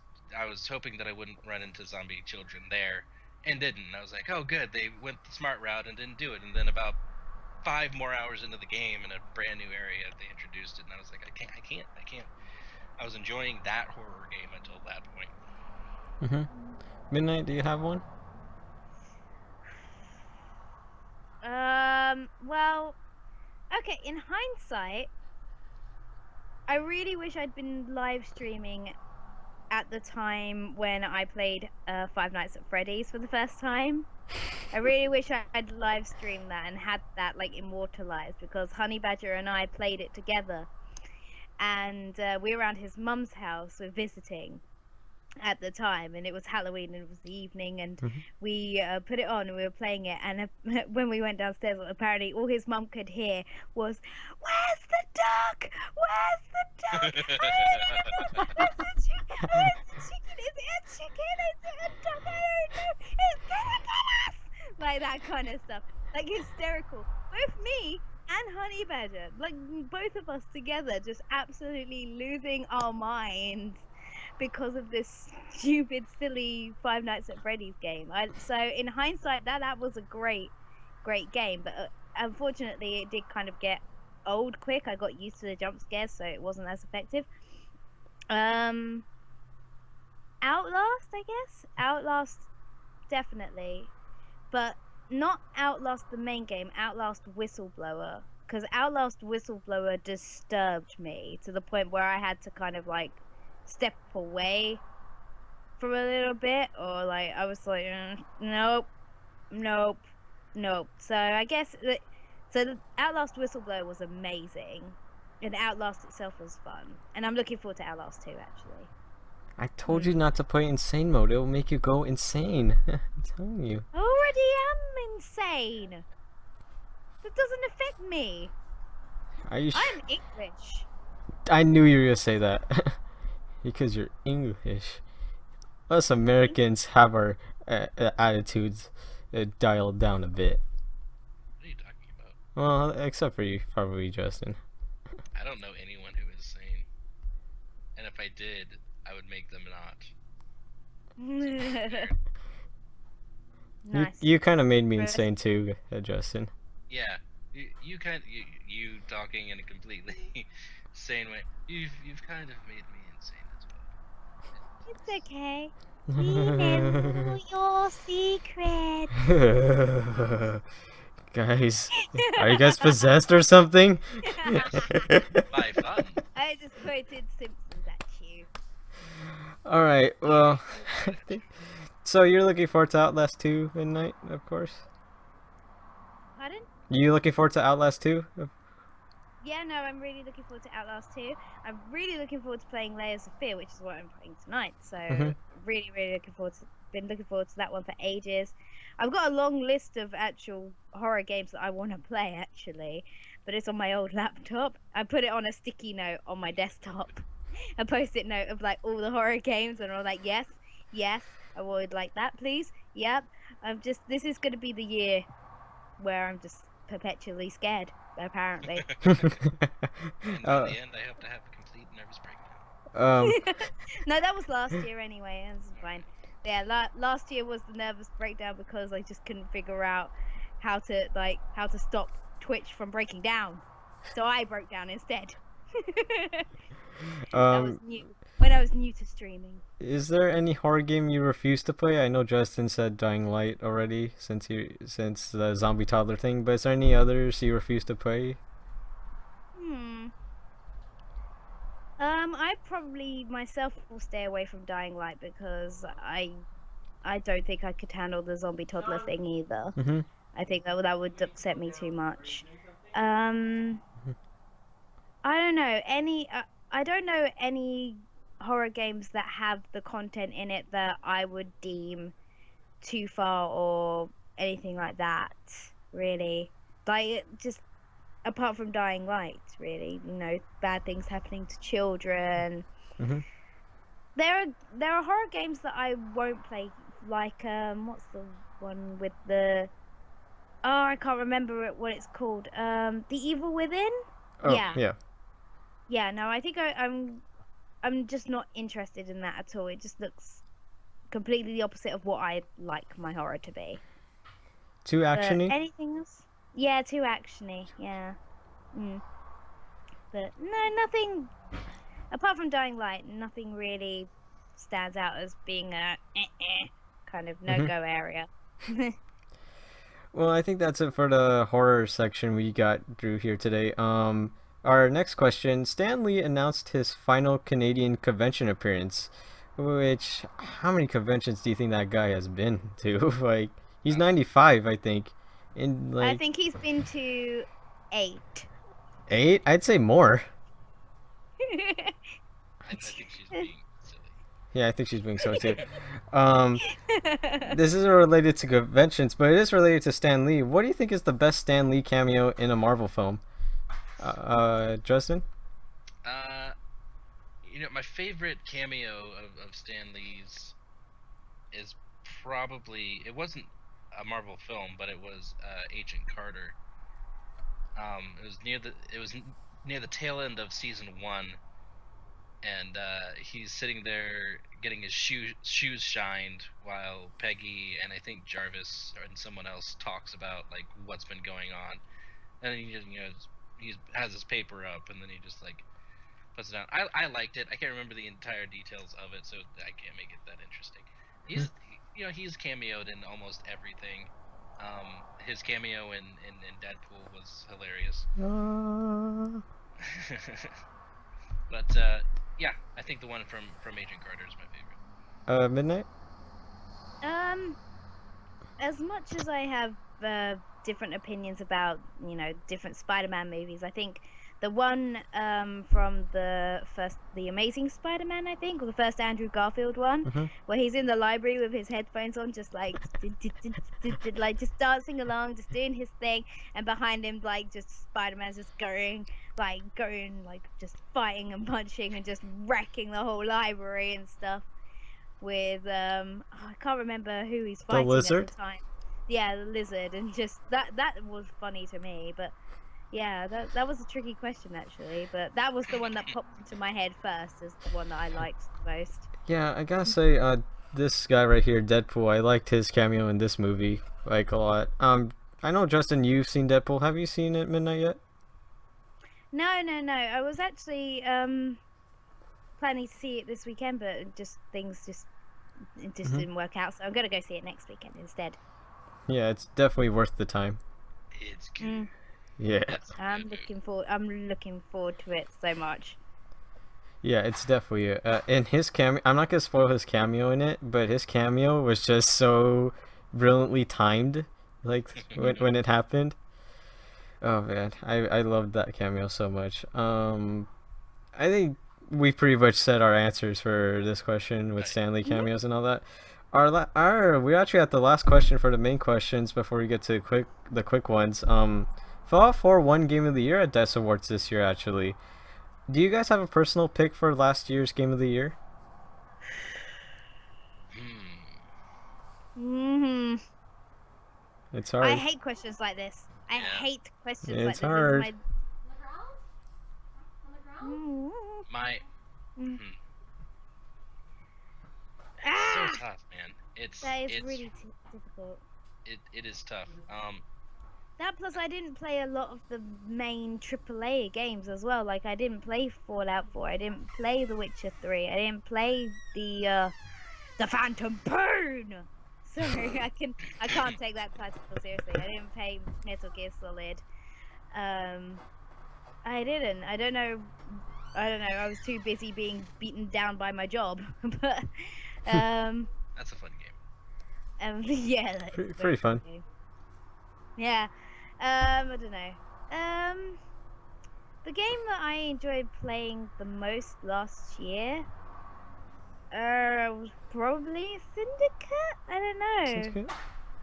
hoping that I wouldn't run into zombie children there, and didn't. I was like, oh good, they went the smart route and didn't do it. And then about 5 more hours into the game, in a brand new area, they introduced it, and I was like, I can't. I was enjoying that horror game until that point. Midnight, do you have one? Well, okay, in hindsight, I really wish I'd been live streaming at the time when I played Five Nights at Freddy's for the first time. I really wish I'd live streamed that and had that like immortalized, because Honey Badger and I played it together, and we were around his mum's house, we're visiting at the time, and it was Halloween and it was the evening, and we put it on and we were playing it, and when we went downstairs, apparently all his mum could hear was, "Where's the duck? Where's the duck? Where's the chicken? Where's the chicken? Is it a chicken? Is it a duck? I don't know. It's gonna get us!" Like that kind of stuff, like hysterical. Both me and Honey Badger, like both of us together, just absolutely losing our minds because of this stupid, silly Five Nights at Freddy's game. So in hindsight, that was a great game, but unfortunately it did kind of get old quick. I got used to the jump scares, so it wasn't as effective. Outlast, I guess. Outlast, definitely, but not Outlast the main game. Outlast Whistleblower, because Outlast Whistleblower disturbed me to the point where I had to kind of like step away for a little bit, or like I was like, nope. So I guess the Outlast Whistleblower was amazing, and Outlast itself was fun, and I'm looking forward to Outlast 2 actually. I told you not to play insane mode. It'll make you go insane. I'm telling you. I already am insane. That doesn't affect me. Are you I'm English. I knew you were gonna say that. Because you're English. Us Americans have our attitudes dialed down a bit. What are you talking about? Well, except for you, probably, Justin. I don't know anyone who is sane, and if I did, I would make them not. Nice. You kind of made me insane too, Justin. Yeah, you talking in a completely sane way. You've kind of made me insane as well. It's okay. We know your secret. Guys, are you guys possessed or something? By fun. I just quoted Simpsons at you. Alright, well, so you're looking forward to Outlast 2 Midnight, of course? Pardon? You looking forward to Outlast 2? Yeah, no, I'm really looking forward to Outlast 2. I'm really looking forward to playing Layers of Fear, which is what I'm playing tonight. So, really looking forward to. Been looking forward to that one for ages. I've got a long list of actual horror games that I want to play actually, but it's on my old laptop. I put it on a sticky note on my desktop, a post-it note of like all the horror games, and I'm like, yes, I would like that, please. Yep. This is gonna be the year where I'm just perpetually scared, apparently. And by the end, I hope to have a complete nervous breakdown. No, that was last year anyway. That's fine. Yeah, last year was the nervous breakdown because I just couldn't figure out how to stop Twitch from breaking down. So I broke down instead. That was new when I was new to streaming. Is there any horror game you refuse to play? I know Justin said Dying Light already since the zombie toddler thing, but is there any others you refuse to play? I probably myself will stay away from Dying Light because I don't think I could handle the zombie toddler thing either. I think that would upset me too much. I don't know any horror games that have the content in it that I would deem too far or anything like that. Really, like just. Apart from Dying Light, really, bad things happening to children. there are horror games that I won't play, like what's the one with the I can't remember what it's called. The Evil Within? Oh, Yeah. yeah. Yeah, no, I think I'm just not interested in that at all. It just looks completely the opposite of what I like my horror to be. Too actiony? Anything else? Yeah, too actiony. Yeah. But no, nothing apart from Dying Light. Nothing really stands out as being a kind of no-go area. Well, I think that's it for the horror section we got through here today. Our next question: Stan Lee announced his final Canadian convention appearance. Which, how many conventions do you think that guy has been to? Like, he's 95, I think. And like, I think he's been to 8. 8? I'd say more. I think she's being silly. Yeah, I think she's being so too. This isn't related to conventions, but it is related to Stan Lee. What do you think is the best Stan Lee cameo in a Marvel film? Dresden? My favorite cameo of Stan Lee's is probably, it wasn't a Marvel film, but it was Agent Carter. It was near the tail end of season 1, and he's sitting there getting his shoes shined while Peggy and I think Jarvis and someone else talks about like what's been going on, and then he just he has his paper up and then he just like puts it down. I liked it. I can't remember the entire details of it, so I can't make it that interesting. He's cameoed in almost everything. His cameo in Deadpool was hilarious. But yeah, I think the one from Agent Carter is my favorite. Midnight? As much as I have different opinions about different Spider-Man movies, I think the one from the Amazing Spider-Man, I think, or the first Andrew Garfield one, where he's in the library with his headphones on, just like like just dancing along, just doing his thing, and behind him like just Spider-Man's just going just fighting and punching and just wrecking the whole library and stuff with I can't remember who he's fighting the lizard? at the time. Yeah, the lizard, and just that was funny to me, but yeah, that was a tricky question actually, but that was the one that popped into my head first as the one that I liked the most. Yeah, I gotta say, this guy right here, Deadpool, I liked his cameo in this movie like a lot. I know, Justin, you've seen Deadpool. Have you seen it, Midnight, yet? No. I was actually planning to see it this weekend, but things didn't work out, so I'm gonna go see it next weekend instead. Yeah, it's definitely worth the time. It's good. Yeah. I'm looking forward to it so much. Yeah, it's definitely in his cameo. I'm not gonna spoil his cameo in it, but his cameo was just so brilliantly timed, like when it happened. Oh man, I loved that cameo so much. I think we pretty much said our answers for this question with Stan Lee cameos and all that. We're actually at the last question for the main questions before we get to the quick ones. Fallout 4 won Game of the Year at DICE Awards this year, actually. Do you guys have a personal pick for last year's Game of the Year? It's hard. I hate questions like this. I hate questions like this. It's hard. It's so tough, man. It's really difficult. It is tough. That plus I didn't play a lot of the main AAA games as well. Like I didn't play Fallout 4. I didn't play The Witcher 3. I didn't play the Phantom Pain. Sorry, I can't take that title seriously. I didn't play Metal Gear Solid. I didn't. I don't know. I was too busy being beaten down by my job. But that's a fun game. Yeah, that's pretty fun. Game. Yeah. I don't know. The game that I enjoyed playing the most last year was probably Syndicate. I don't know. Syndicate?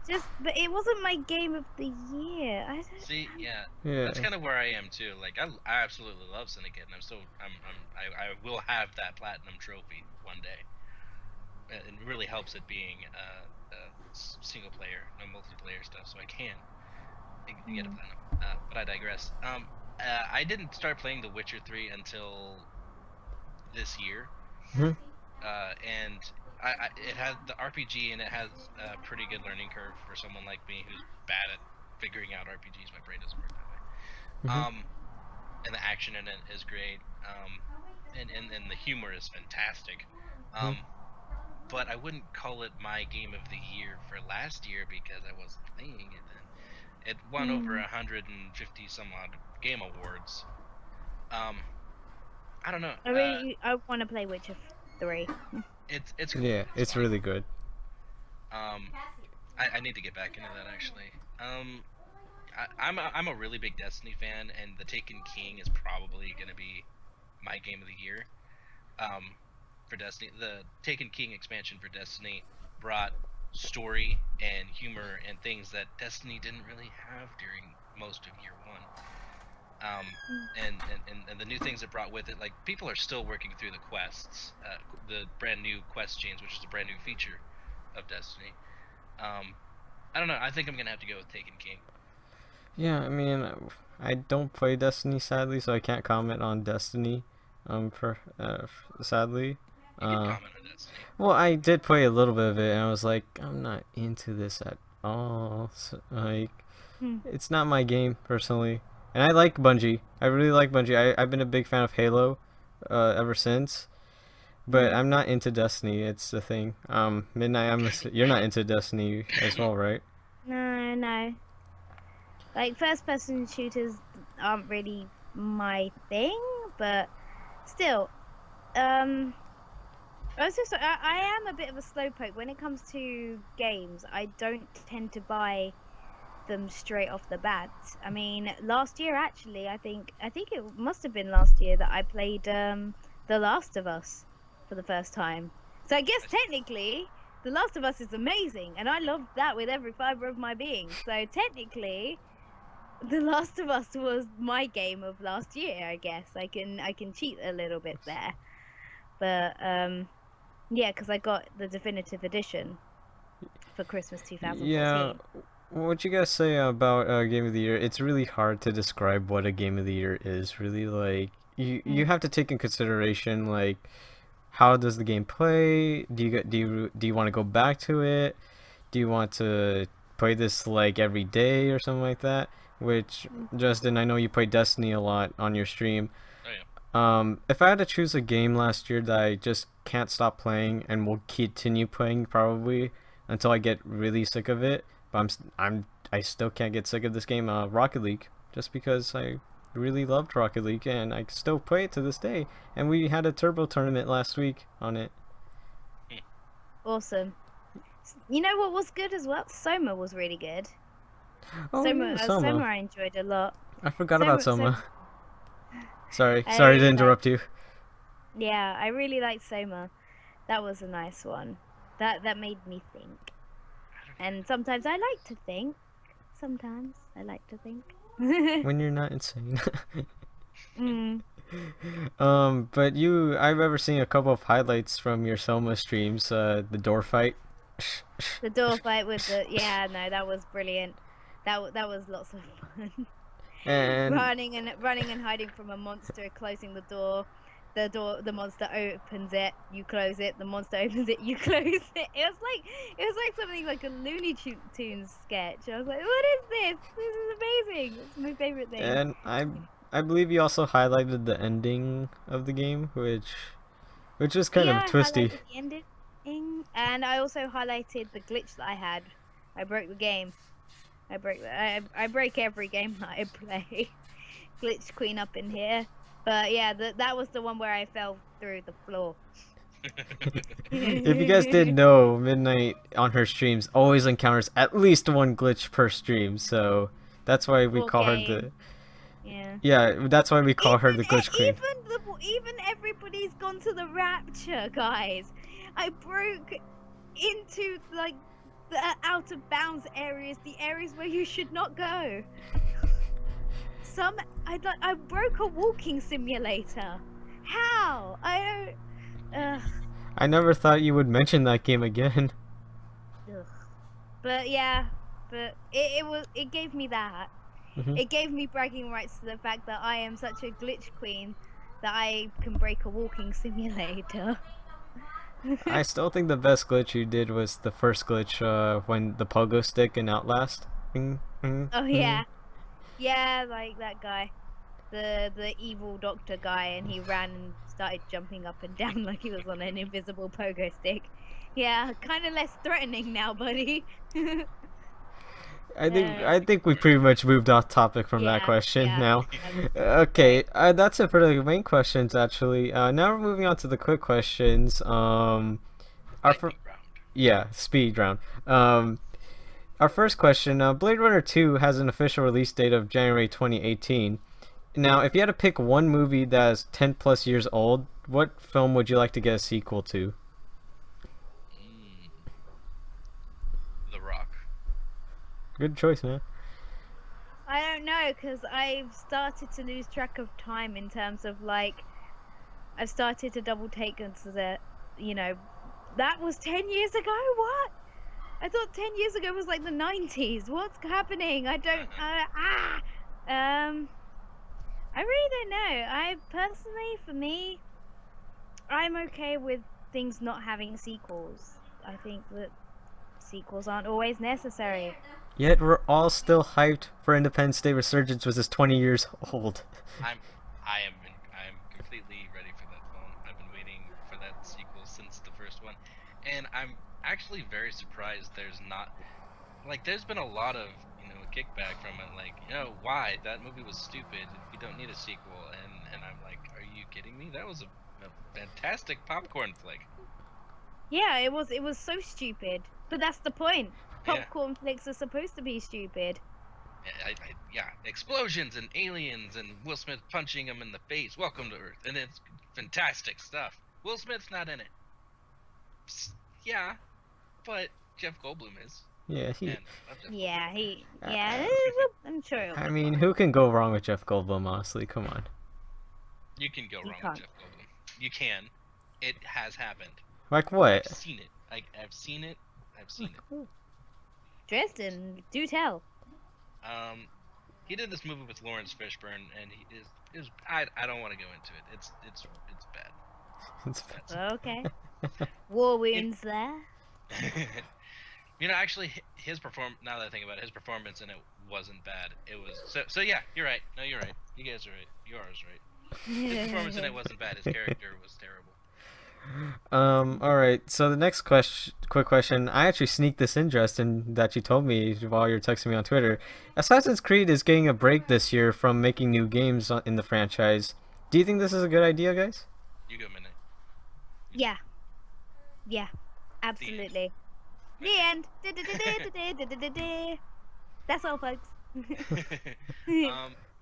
but it wasn't my game of the year. I don't. See, yeah, Yeah. that's kind of where I am too. Like, I absolutely love Syndicate, and I will have that platinum trophy one day. It really helps it being single player, no multiplayer stuff, so I can get a platinum. But I digress. I didn't start playing The Witcher 3 until this year, Mhm. and it has the RPG, and it has a pretty good learning curve for someone like me who's bad at figuring out RPGs. My brain doesn't work that way. Mhm. And the action in it is great. And the humor is fantastic. Mhm. But I wouldn't call it my game of the year for last year because I wasn't playing it then. It won over 150 some odd game awards. I don't know. I want to play Witcher 3. It's cool. Yeah, it's fun. really good. I need to get back into that actually. I'm a really big Destiny fan, and the Taken King is probably gonna be my game of the year. For Destiny, the Taken King expansion for Destiny brought story and humor and things that Destiny didn't really have during most of year one. And the new things it brought with it, like people are still working through the quests, the brand new quest chains, which is a brand new feature of Destiny. I don't know. I think I'm gonna have to go with Taken King. Yeah, I mean, I don't play Destiny sadly, so I can't comment on Destiny. Sadly. You can comment on Destiny. Well, I did play a little bit of it, and I was like, I'm not into this at all. So, like, it's not my game personally. And I like Bungie. I really like Bungie. I've been a big fan of Halo, ever since. But I'm not into Destiny. It's the thing. Midnight, you're not into Destiny as well, right? No. Like first-person shooters aren't really my thing, but still, I am a bit of a slowpoke when it comes to games. I don't tend to buy them straight off the bat. I mean, last year actually, I think it must have been last year that I played The Last of Us for the first time. So I guess technically, The Last of Us is amazing, and I loved that with every fiber of my being. So technically, The Last of Us was my game of last year. I guess I can cheat a little bit there, but yeah, because I got the definitive edition for Christmas 2014. Yeah. What you guys say about Game of the Year? It's really hard to describe what a Game of the Year is. Really, like you have to take in consideration like how does the game play? Do you want to go back to it? Do you want to play this like every day or something like that? Which Justin, I know you play Destiny a lot on your stream. Oh yeah. If I had to choose a game last year that I just can't stop playing and will continue playing probably until I get really sick of it, but I still can't get sick of this game, Rocket League, just because I really loved Rocket League and I still play it to this day. And we had a turbo tournament last week on it. Awesome. You know what was good as well? Soma was really good. Oh, Soma, yeah, Soma I enjoyed a lot. I forgot about Soma. Sorry I to really interrupt you. Yeah, I really liked Soma. That was a nice one. That made me think. And sometimes I like to think. Sometimes I like to think. When you're not insane. Mm. But I've ever seen a couple of highlights from your Soma streams, the door fight. The door fight with that was brilliant. That was lots of fun. And running and hiding from a monster, closing the door. The monster opens it, you close it. The monster opens it, you close it. It was like something like a Looney Tunes sketch. I was like, what is this? This is amazing. It's my favorite thing. And I believe you also highlighted the ending of the game, which was kind of twisty. I highlighted the ending, and I also highlighted the glitch that I had. I broke the game. I break every game that I play. Glitch queen up in here. But yeah, that was the one where I fell through the floor. If you guys didn't know, Midnight on her streams always encounters at least one glitch per stream, so that's why we call her the... Yeah, that's why we call her the glitch queen. Even everybody's gone to the rapture, guys. I broke into like the out of bounds areas, the areas where you should not go. I broke a walking simulator. How? I don't. I never thought you would mention that game again. Ugh. But yeah, but it gave me that. Mhm. It gave me bragging rights to the fact that I am such a glitch queen that I can break a walking simulator. I still think the best glitch you did was the first glitch when the pogo stick in Outlast. Oh yeah, yeah, like that guy, the evil doctor guy, and he ran and started jumping up and down like he was on an invisible pogo stick. Yeah, kind of less threatening now, buddy. I think we pretty much moved off topic from that Yeah, question yeah. now. Okay, that's it for the main questions actually. Now we're moving on to the quick questions. Our Lightning round. yeah, speed round. Our first question: Blade Runner 2 has an official release date of January 2018. Now, if you had to pick one movie that is 10 plus years old, what film would you like to get a sequel to? The Rock. Good choice, man. I don't know, because I've started to lose track of time in terms of like, I've started to double take into the, that was 10 years ago? What? I thought 10 years ago was like the 90s. What's happening? I don't, I really don't know. I personally, for me, I'm okay with things not having sequels. I think that sequels aren't always necessary. Yet we're all still hyped for Independence Day Resurgence, which is 20 years old. I am completely ready for that film. I've been waiting for that sequel since the first one, and I'm actually very surprised there's not, like, there's been a lot of kickback from it, like, why that movie was stupid, we don't need a sequel, and I'm like, are you kidding me? That was a fantastic popcorn flick. Yeah, it was so stupid, but that's the point. Yeah. Popcorn flicks are supposed to be stupid. Yeah, explosions and aliens and Will Smith punching him in the face. Welcome to Earth, and it's fantastic stuff. Will Smith's not in it. Yeah, but Jeff Goldblum is. Yeah, I'm sure. It'll I be mean, fine. who can go wrong with Jeff Goldblum, honestly? Come on. You can go wrong can't. with Jeff Goldblum. You can. It has happened. Like what? I've seen it. I've seen it. Dresden, do tell. He did this movie with Lawrence Fishburne, and I don't want to go into it. It's bad. It's Okay. War wounds there. Actually, now that I think about it, his performance in it wasn't bad. It was so yeah. You're right. No, you're right. You guys are right. You are right. His performance in it wasn't bad. His character was terrible. Alright, so the next quick question, I actually sneaked this in, Justin, that you told me while you were texting me on Twitter. Assassin's Creed is getting a break this year from making new games in the franchise. Do you think this is a good idea, guys? You go, Midnight. Yeah, absolutely. The end. That's all, folks.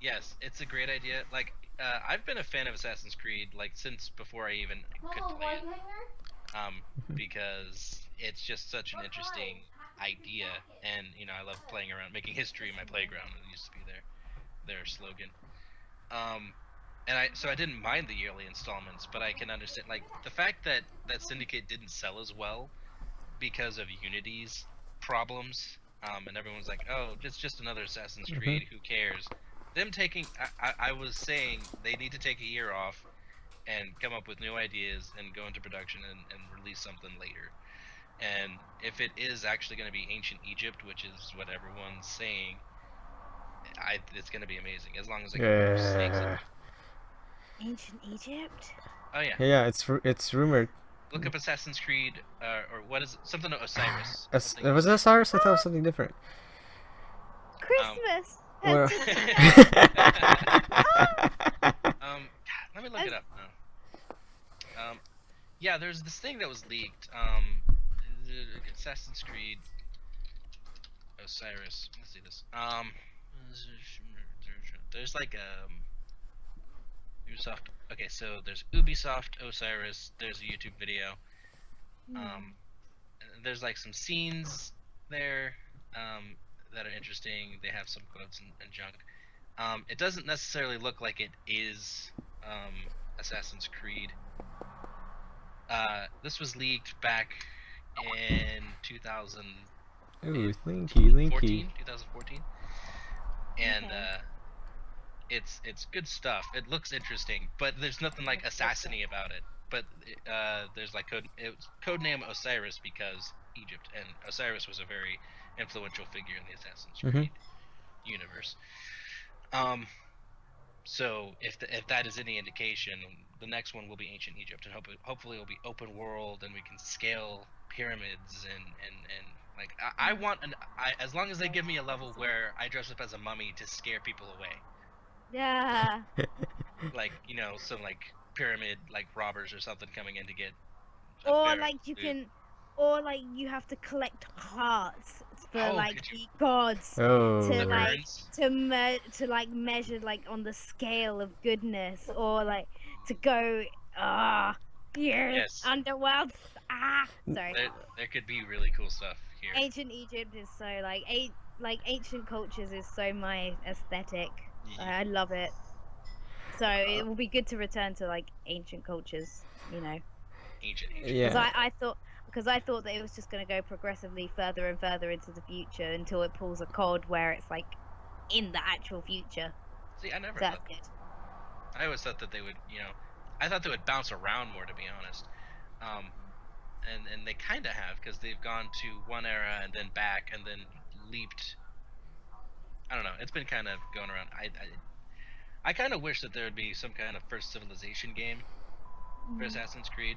Yes, it's a great idea. Like, I've been a fan of Assassin's Creed since before I even could play it. Because it's just such an interesting idea, and I love playing around, making history in my playground. It used to be their slogan. So I didn't mind the yearly installments, but I can understand the fact that Syndicate didn't sell as well because of Unity's problems. And everyone's like, oh, it's just another Assassin's Creed, who cares? Them taking, I was saying they need to take a year off and come up with new ideas and go into production and release something later. And if it is actually going to be ancient Egypt, which is what everyone's saying, it's going to be amazing, as long as it can snakes in. Ancient Egypt? Oh yeah. Yeah, it's rumored. Look up Assassin's Creed, or what is it? Something to Osiris. Was it Osiris? I thought it was something different. Christmas. Well- Let me look it up now. Yeah, there's this thing that was leaked. Assassin's Creed Osiris. Let's see this. There's Ubisoft. Okay, so there's Ubisoft Osiris. There's a YouTube video. There's some scenes there that are interesting. They have some quotes and junk. It doesn't necessarily look like it is Assassin's Creed. This was leaked back in 2014, Ooh, linky. 2014, and Okay. it's good stuff. It looks interesting, but there's nothing like assassiny about it. But there's like codename Osiris because Egypt, and Osiris was a very influential figure in the Assassin's Creed universe. So if that is any indication, the next one will be ancient Egypt, and hopefully it'll be open world, and we can scale pyramids and like I want as long as they give me a level where I dress up as a mummy to scare people away, Yeah. like some like pyramid like robbers or something coming in to get. Or like you can, or like you have to collect hearts for like the gods Oh. to The like urns? to like measure like on the scale of goodness, or like to go Yes. underworld. Sorry. There could be really cool stuff here. Ancient Egypt is so like ancient cultures is so my aesthetic. I love it. So it will be good to return to like ancient cultures, Ancient. Yeah. Because I thought that it was just going to go progressively further and further into the future until it pulls a COD where it's like in the actual future. See, I never. That's thought, good. I always thought that they would, I thought they would bounce around more, to be honest. And they kind of have, because they've gone to one era and then back and then leaped. I don't know. It's been kind of going around. I kind of wish that there would be some kind of first civilization game for Assassin's Creed.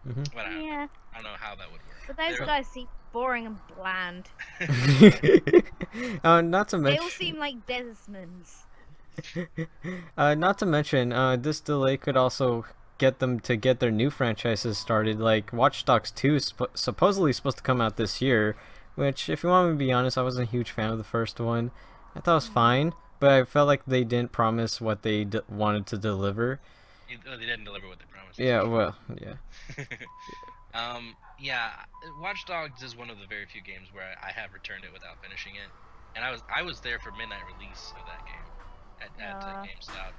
But I don't know how that would work. But those guys seem boring and bland. Not to They mention. all seem like Desmonds. Not to mention, this delay could also get them to get their new franchises started. Like Watch Dogs 2 is supposedly supposed to come out this year, which, if you want me to be honest, I wasn't a huge fan of the first one. I thought it was fine, but I felt like they didn't promise what they wanted to deliver. They didn't deliver what they promised. Yeah, well, yeah. Yeah, Watch Dogs is one of the very few games where I have returned it without finishing it, and I was there for midnight release of that game at GameStop.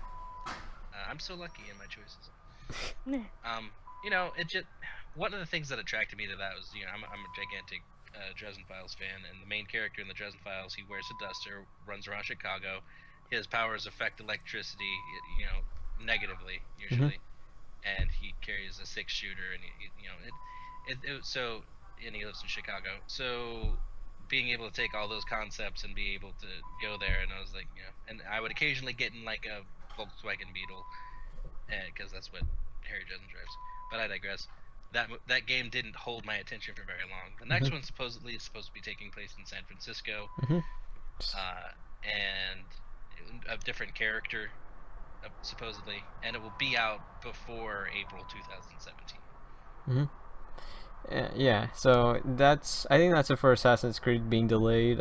I'm so lucky in my choices. It just one of the things that attracted me to that was I'm a gigantic Dresden Files fan, and the main character in the Dresden Files, he wears a duster, runs around Chicago. His powers affect electricity, negatively usually, and he carries a 6-shooter, and and he lives in Chicago. So being able to take all those concepts and be able to go there, and I was like, and I would occasionally get in like a Volkswagen Beetle, because that's what Harry Dresden drives. But I digress. That game didn't hold my attention for very long. The next one supposedly is supposed to be taking place in San Francisco, and a different character, supposedly, and it will be out before April 2017. Yeah, so I think that's it for Assassin's Creed being delayed.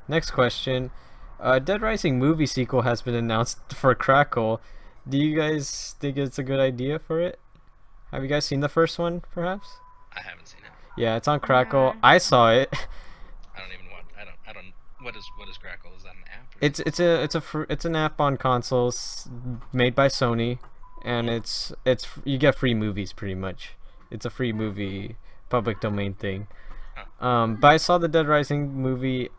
Next question. Dead Rising movie sequel has been announced for Crackle. Do you guys think it's a good idea for it? Have you guys seen the first one, perhaps? I haven't seen it. Yeah, it's on Crackle. I saw it. I don't even want. I don't. What is Crackle? Is that an app? It's an app on consoles made by Sony, and it's you get free movies pretty much. It's a free movie, public domain thing. But I saw the Dead Rising movie.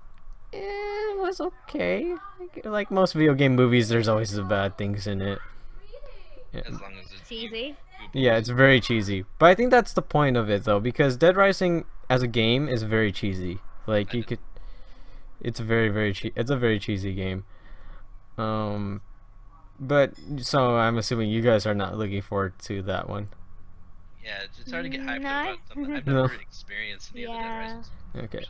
It was okay. Like most video game movies, there's always the bad things in it. As long as it's cheesy. Yeah, it's very cheesy. But I think that's the point of it, though, because Dead Rising as a game is very cheesy. Like it's very it's a very cheesy game. But so I'm assuming you guys are not looking forward to that one. Yeah, it's hard to get hyped No. about something I've never experienced in the other Dead Rising. Okay.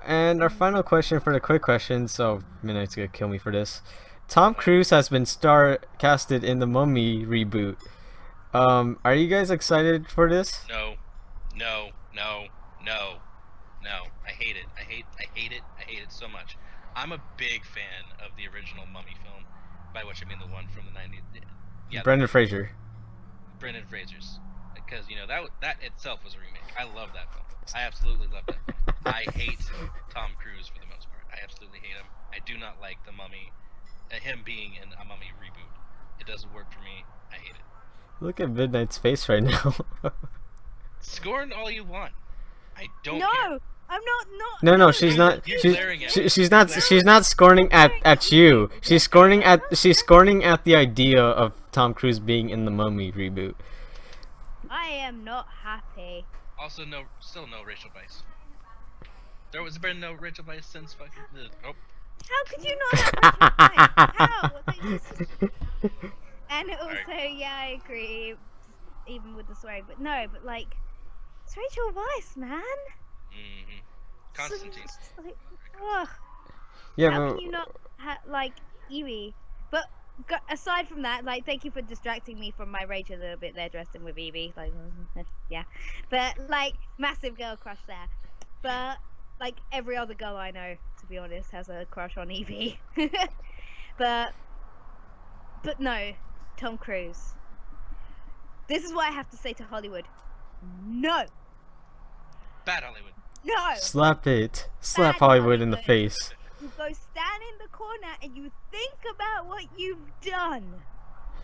And our final question for the quick question, so Midnight's gonna kill me for this. Tom Cruise has been casted in the Mummy reboot. Are you guys excited for this? No. I hate it. I hate it. I hate it so much. I'm a big fan of the original Mummy film, by which I mean the one from the 90s. Yeah, Brendan Fraser. Brendan Fraser's, because that itself was a remake. I love that film. I absolutely love that film. I hate Tom Cruise for the most part. I absolutely hate him. I do not like the Mummy, him being in a Mummy reboot. It doesn't work for me. I hate it. Look at Midnight's face right now. Scorn all you want. I don't No, care. I'm not. No, she's not. You're She's glaring at she's me. not. She's not scorning at you. She's scorning at the idea of Tom Cruise being in the Mummy reboot. I am not happy. Also, still no racial bias. There was been no racial bias since fucking the. Oh, How could you not have racial bias? How? Like, this is- And also, yeah, I agree, even with the swearing. But no, but like, it's Rachel Weisz, man. Constantine. So, just like, ugh. Yeah, How but can you not like Evie? But aside from that, like, thank you for distracting me from my rage a little bit there, Dresden with Evie. Like, yeah, but like, massive girl crush there. But like every other girl I know, to be honest, has a crush on Evie. but no, Tom Cruise. This is what I have to say to Hollywood. No. Bad Hollywood. No. slap it. Slap Bad Hollywood in the Hollywood. face. You go stand in the corner and you think about what you've done.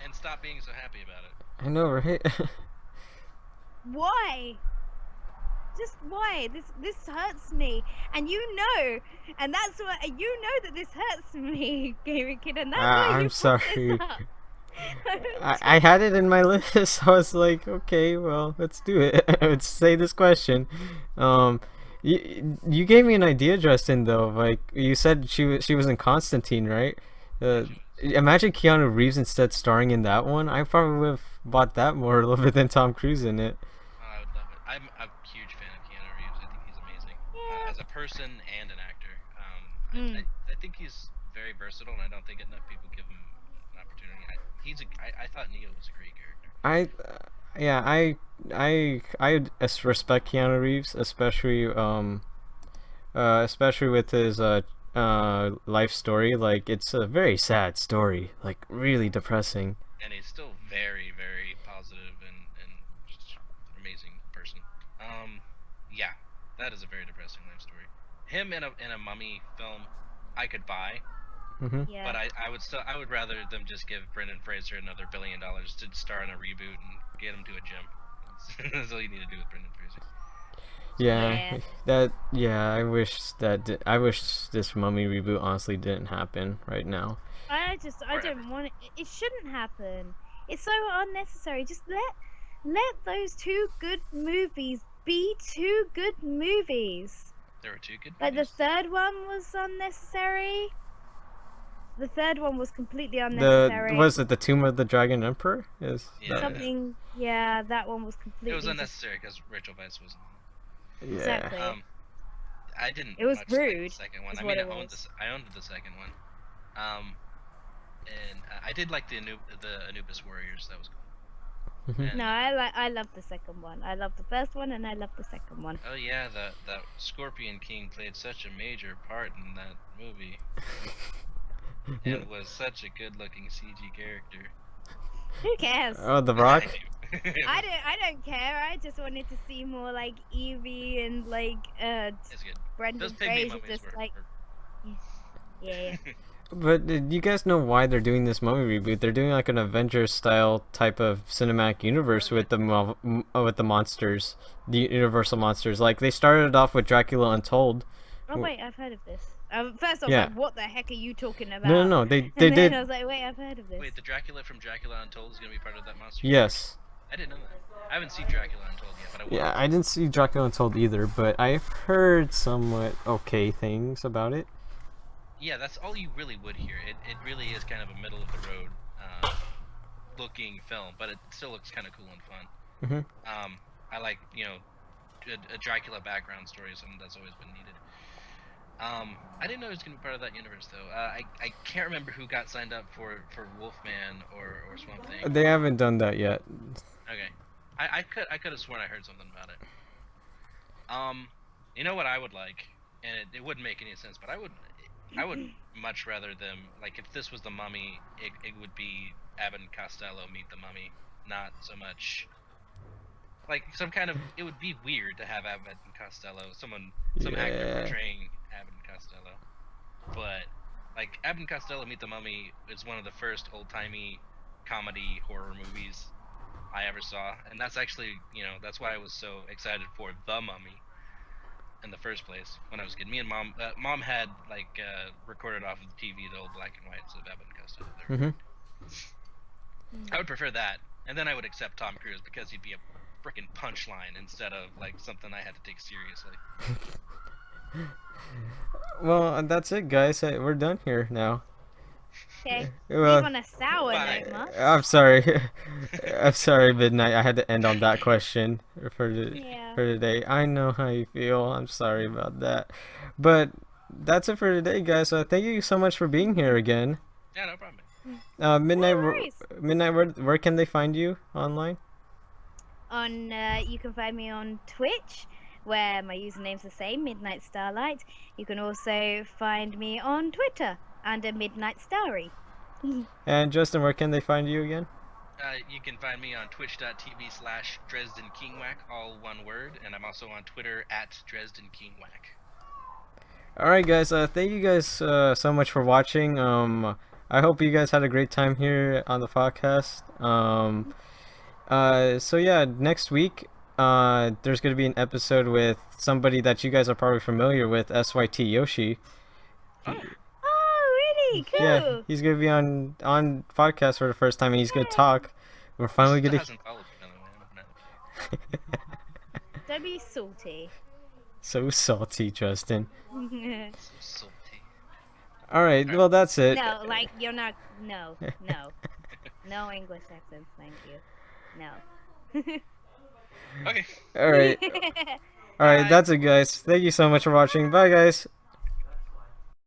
And stop being so happy about it. I know, right? Why? Just why? This hurts me, and you know, and that's why you know that this hurts me, Gaming Kid, and that's why I'm you brought sorry. this up. I had it in my list. I was like, okay, well, let's do it. Let's say this question. You gave me an idea, Justin. Though, like you said, she was in Constantine, right? Imagine Keanu Reeves instead starring in that one. I probably would have bought that more a little bit than Tom Cruise in it. Oh, I would love it. I'm a huge fan of Keanu Reeves. I think he's amazing as a person and an actor. I think he's very versatile, and I don't think enough people give him an opportunity. I thought Neo was a great character. I respect Keanu Reeves, especially with his life story. Like, it's a very sad story, like really depressing. And he's still very, very positive and just an amazing person. Yeah, that is a very depressing life story. Him in a Mummy film, I could buy, Yeah. but I would rather them just give Brendan Fraser another $1 billion to star in a reboot and get him to a gym. That's all you need to do with Brendan Fraser. Yeah. I wish this Mummy reboot honestly didn't happen right now. I don't want it. It shouldn't happen. It's so unnecessary. Just let those two good movies be two good movies. There were two good Like, the movies. third one was unnecessary. The third one was completely unnecessary. Was it the Tomb of the Dragon Emperor? Yeah. Something, yeah, that one was completely. It was just- unnecessary because Rachel Weisz was. Yeah. Exactly. I didn't. It was much like rude, the second one. is I what mean, it I was. owned the second one. And I did like the Anubis Warriors. That was cool. Mhm. And, No, I love the second one. I love the first one, and I love the second one. Oh yeah, that Scorpion King played such a major part in that movie, and was such a good-looking CG character. Who cares? Oh, The Rock. I don't care. I just wanted to see more like Evie and like It's good. Brendan Those pygmy Fraser, mummies just were. like yeah. But do you guys know why they're doing this Mummy reboot? They're doing like an Avengers style type of cinematic universe with the monsters, the Universal monsters. Like, they started off with Dracula Untold. Oh wait, I've heard of this. First off, Yeah. like, what the heck are you talking about? No, they And then did. I was like, wait, I've heard of this. Wait, the Dracula from Dracula Untold is gonna be part of that monster? Yes. I didn't know that. I haven't seen Dracula Untold yet, but I will. Yeah, I didn't see Dracula Untold either, but I've heard somewhat okay things about it. Yeah, that's all you really would hear. It really is kind of a middle of the road looking film, but it still looks kind of cool and fun. Mhm. I like, a Dracula background story is something that's always been needed. I didn't know it was gonna be part of that universe though. I can't remember who got signed up for Wolfman or Swamp Thing. They haven't done that yet. Okay, I could have sworn I heard something about it. You know what I would like, and it wouldn't make any sense, but I would much rather them, like, if this was the Mummy, it would be Abbott and Costello meet the Mummy, not so much like some kind of. It would be weird to have Abbott and Costello, some actor Yeah. portraying Abbott and Costello, but like Abbott and Costello Meet the Mummy is one of the first old timey comedy horror movies I ever saw, and that's actually that's why I was so excited for The Mummy in the first place when I was a kid. Me and mom had like recorded off of the TV the old black and whites of Abbott and Costello. I would prefer that, and then I would accept Tom Cruise because he'd be a freaking punchline instead of like something I had to take seriously. Well, that's it, guys. We're done here now. Okay. Well, Leave on a sour Bye. note, Mark. I'm sorry. I'm sorry, Midnight. I had to end on that question for Yeah. today. I know how you feel. I'm sorry about that. But that's it for today, guys. Thank you so much for being here again. Yeah, no problem. Midnight, No worries. where can they find you online? You can find me on Twitch, where my username's the same, Midnight Starlight. You can also find me on Twitter under Midnight Starry. And Justin, where can they find you again? You can find me on twitch.tv/Dresdenkingwack, all one word, and I'm also on Twitter @Dresdenkingwack. All right, guys. Thank you guys so much for watching. I hope you guys had a great time here on the podcast. So yeah, next week, there's gonna be an episode with somebody that you guys are probably familiar with, SYT Yoshi. Oh, really? Cool. Yeah, he's gonna be on podcast for the first time, and he's gonna talk. We're finally Still gonna. hasn't followed me, by the way. Don't be salty. So salty, Justin. No, So salty. All right, well that's it. like you're not. No. No English accents, thank you. No. Okay. All right, all right, Bye. that's it, guys. Thank you so much for watching. Bye, guys.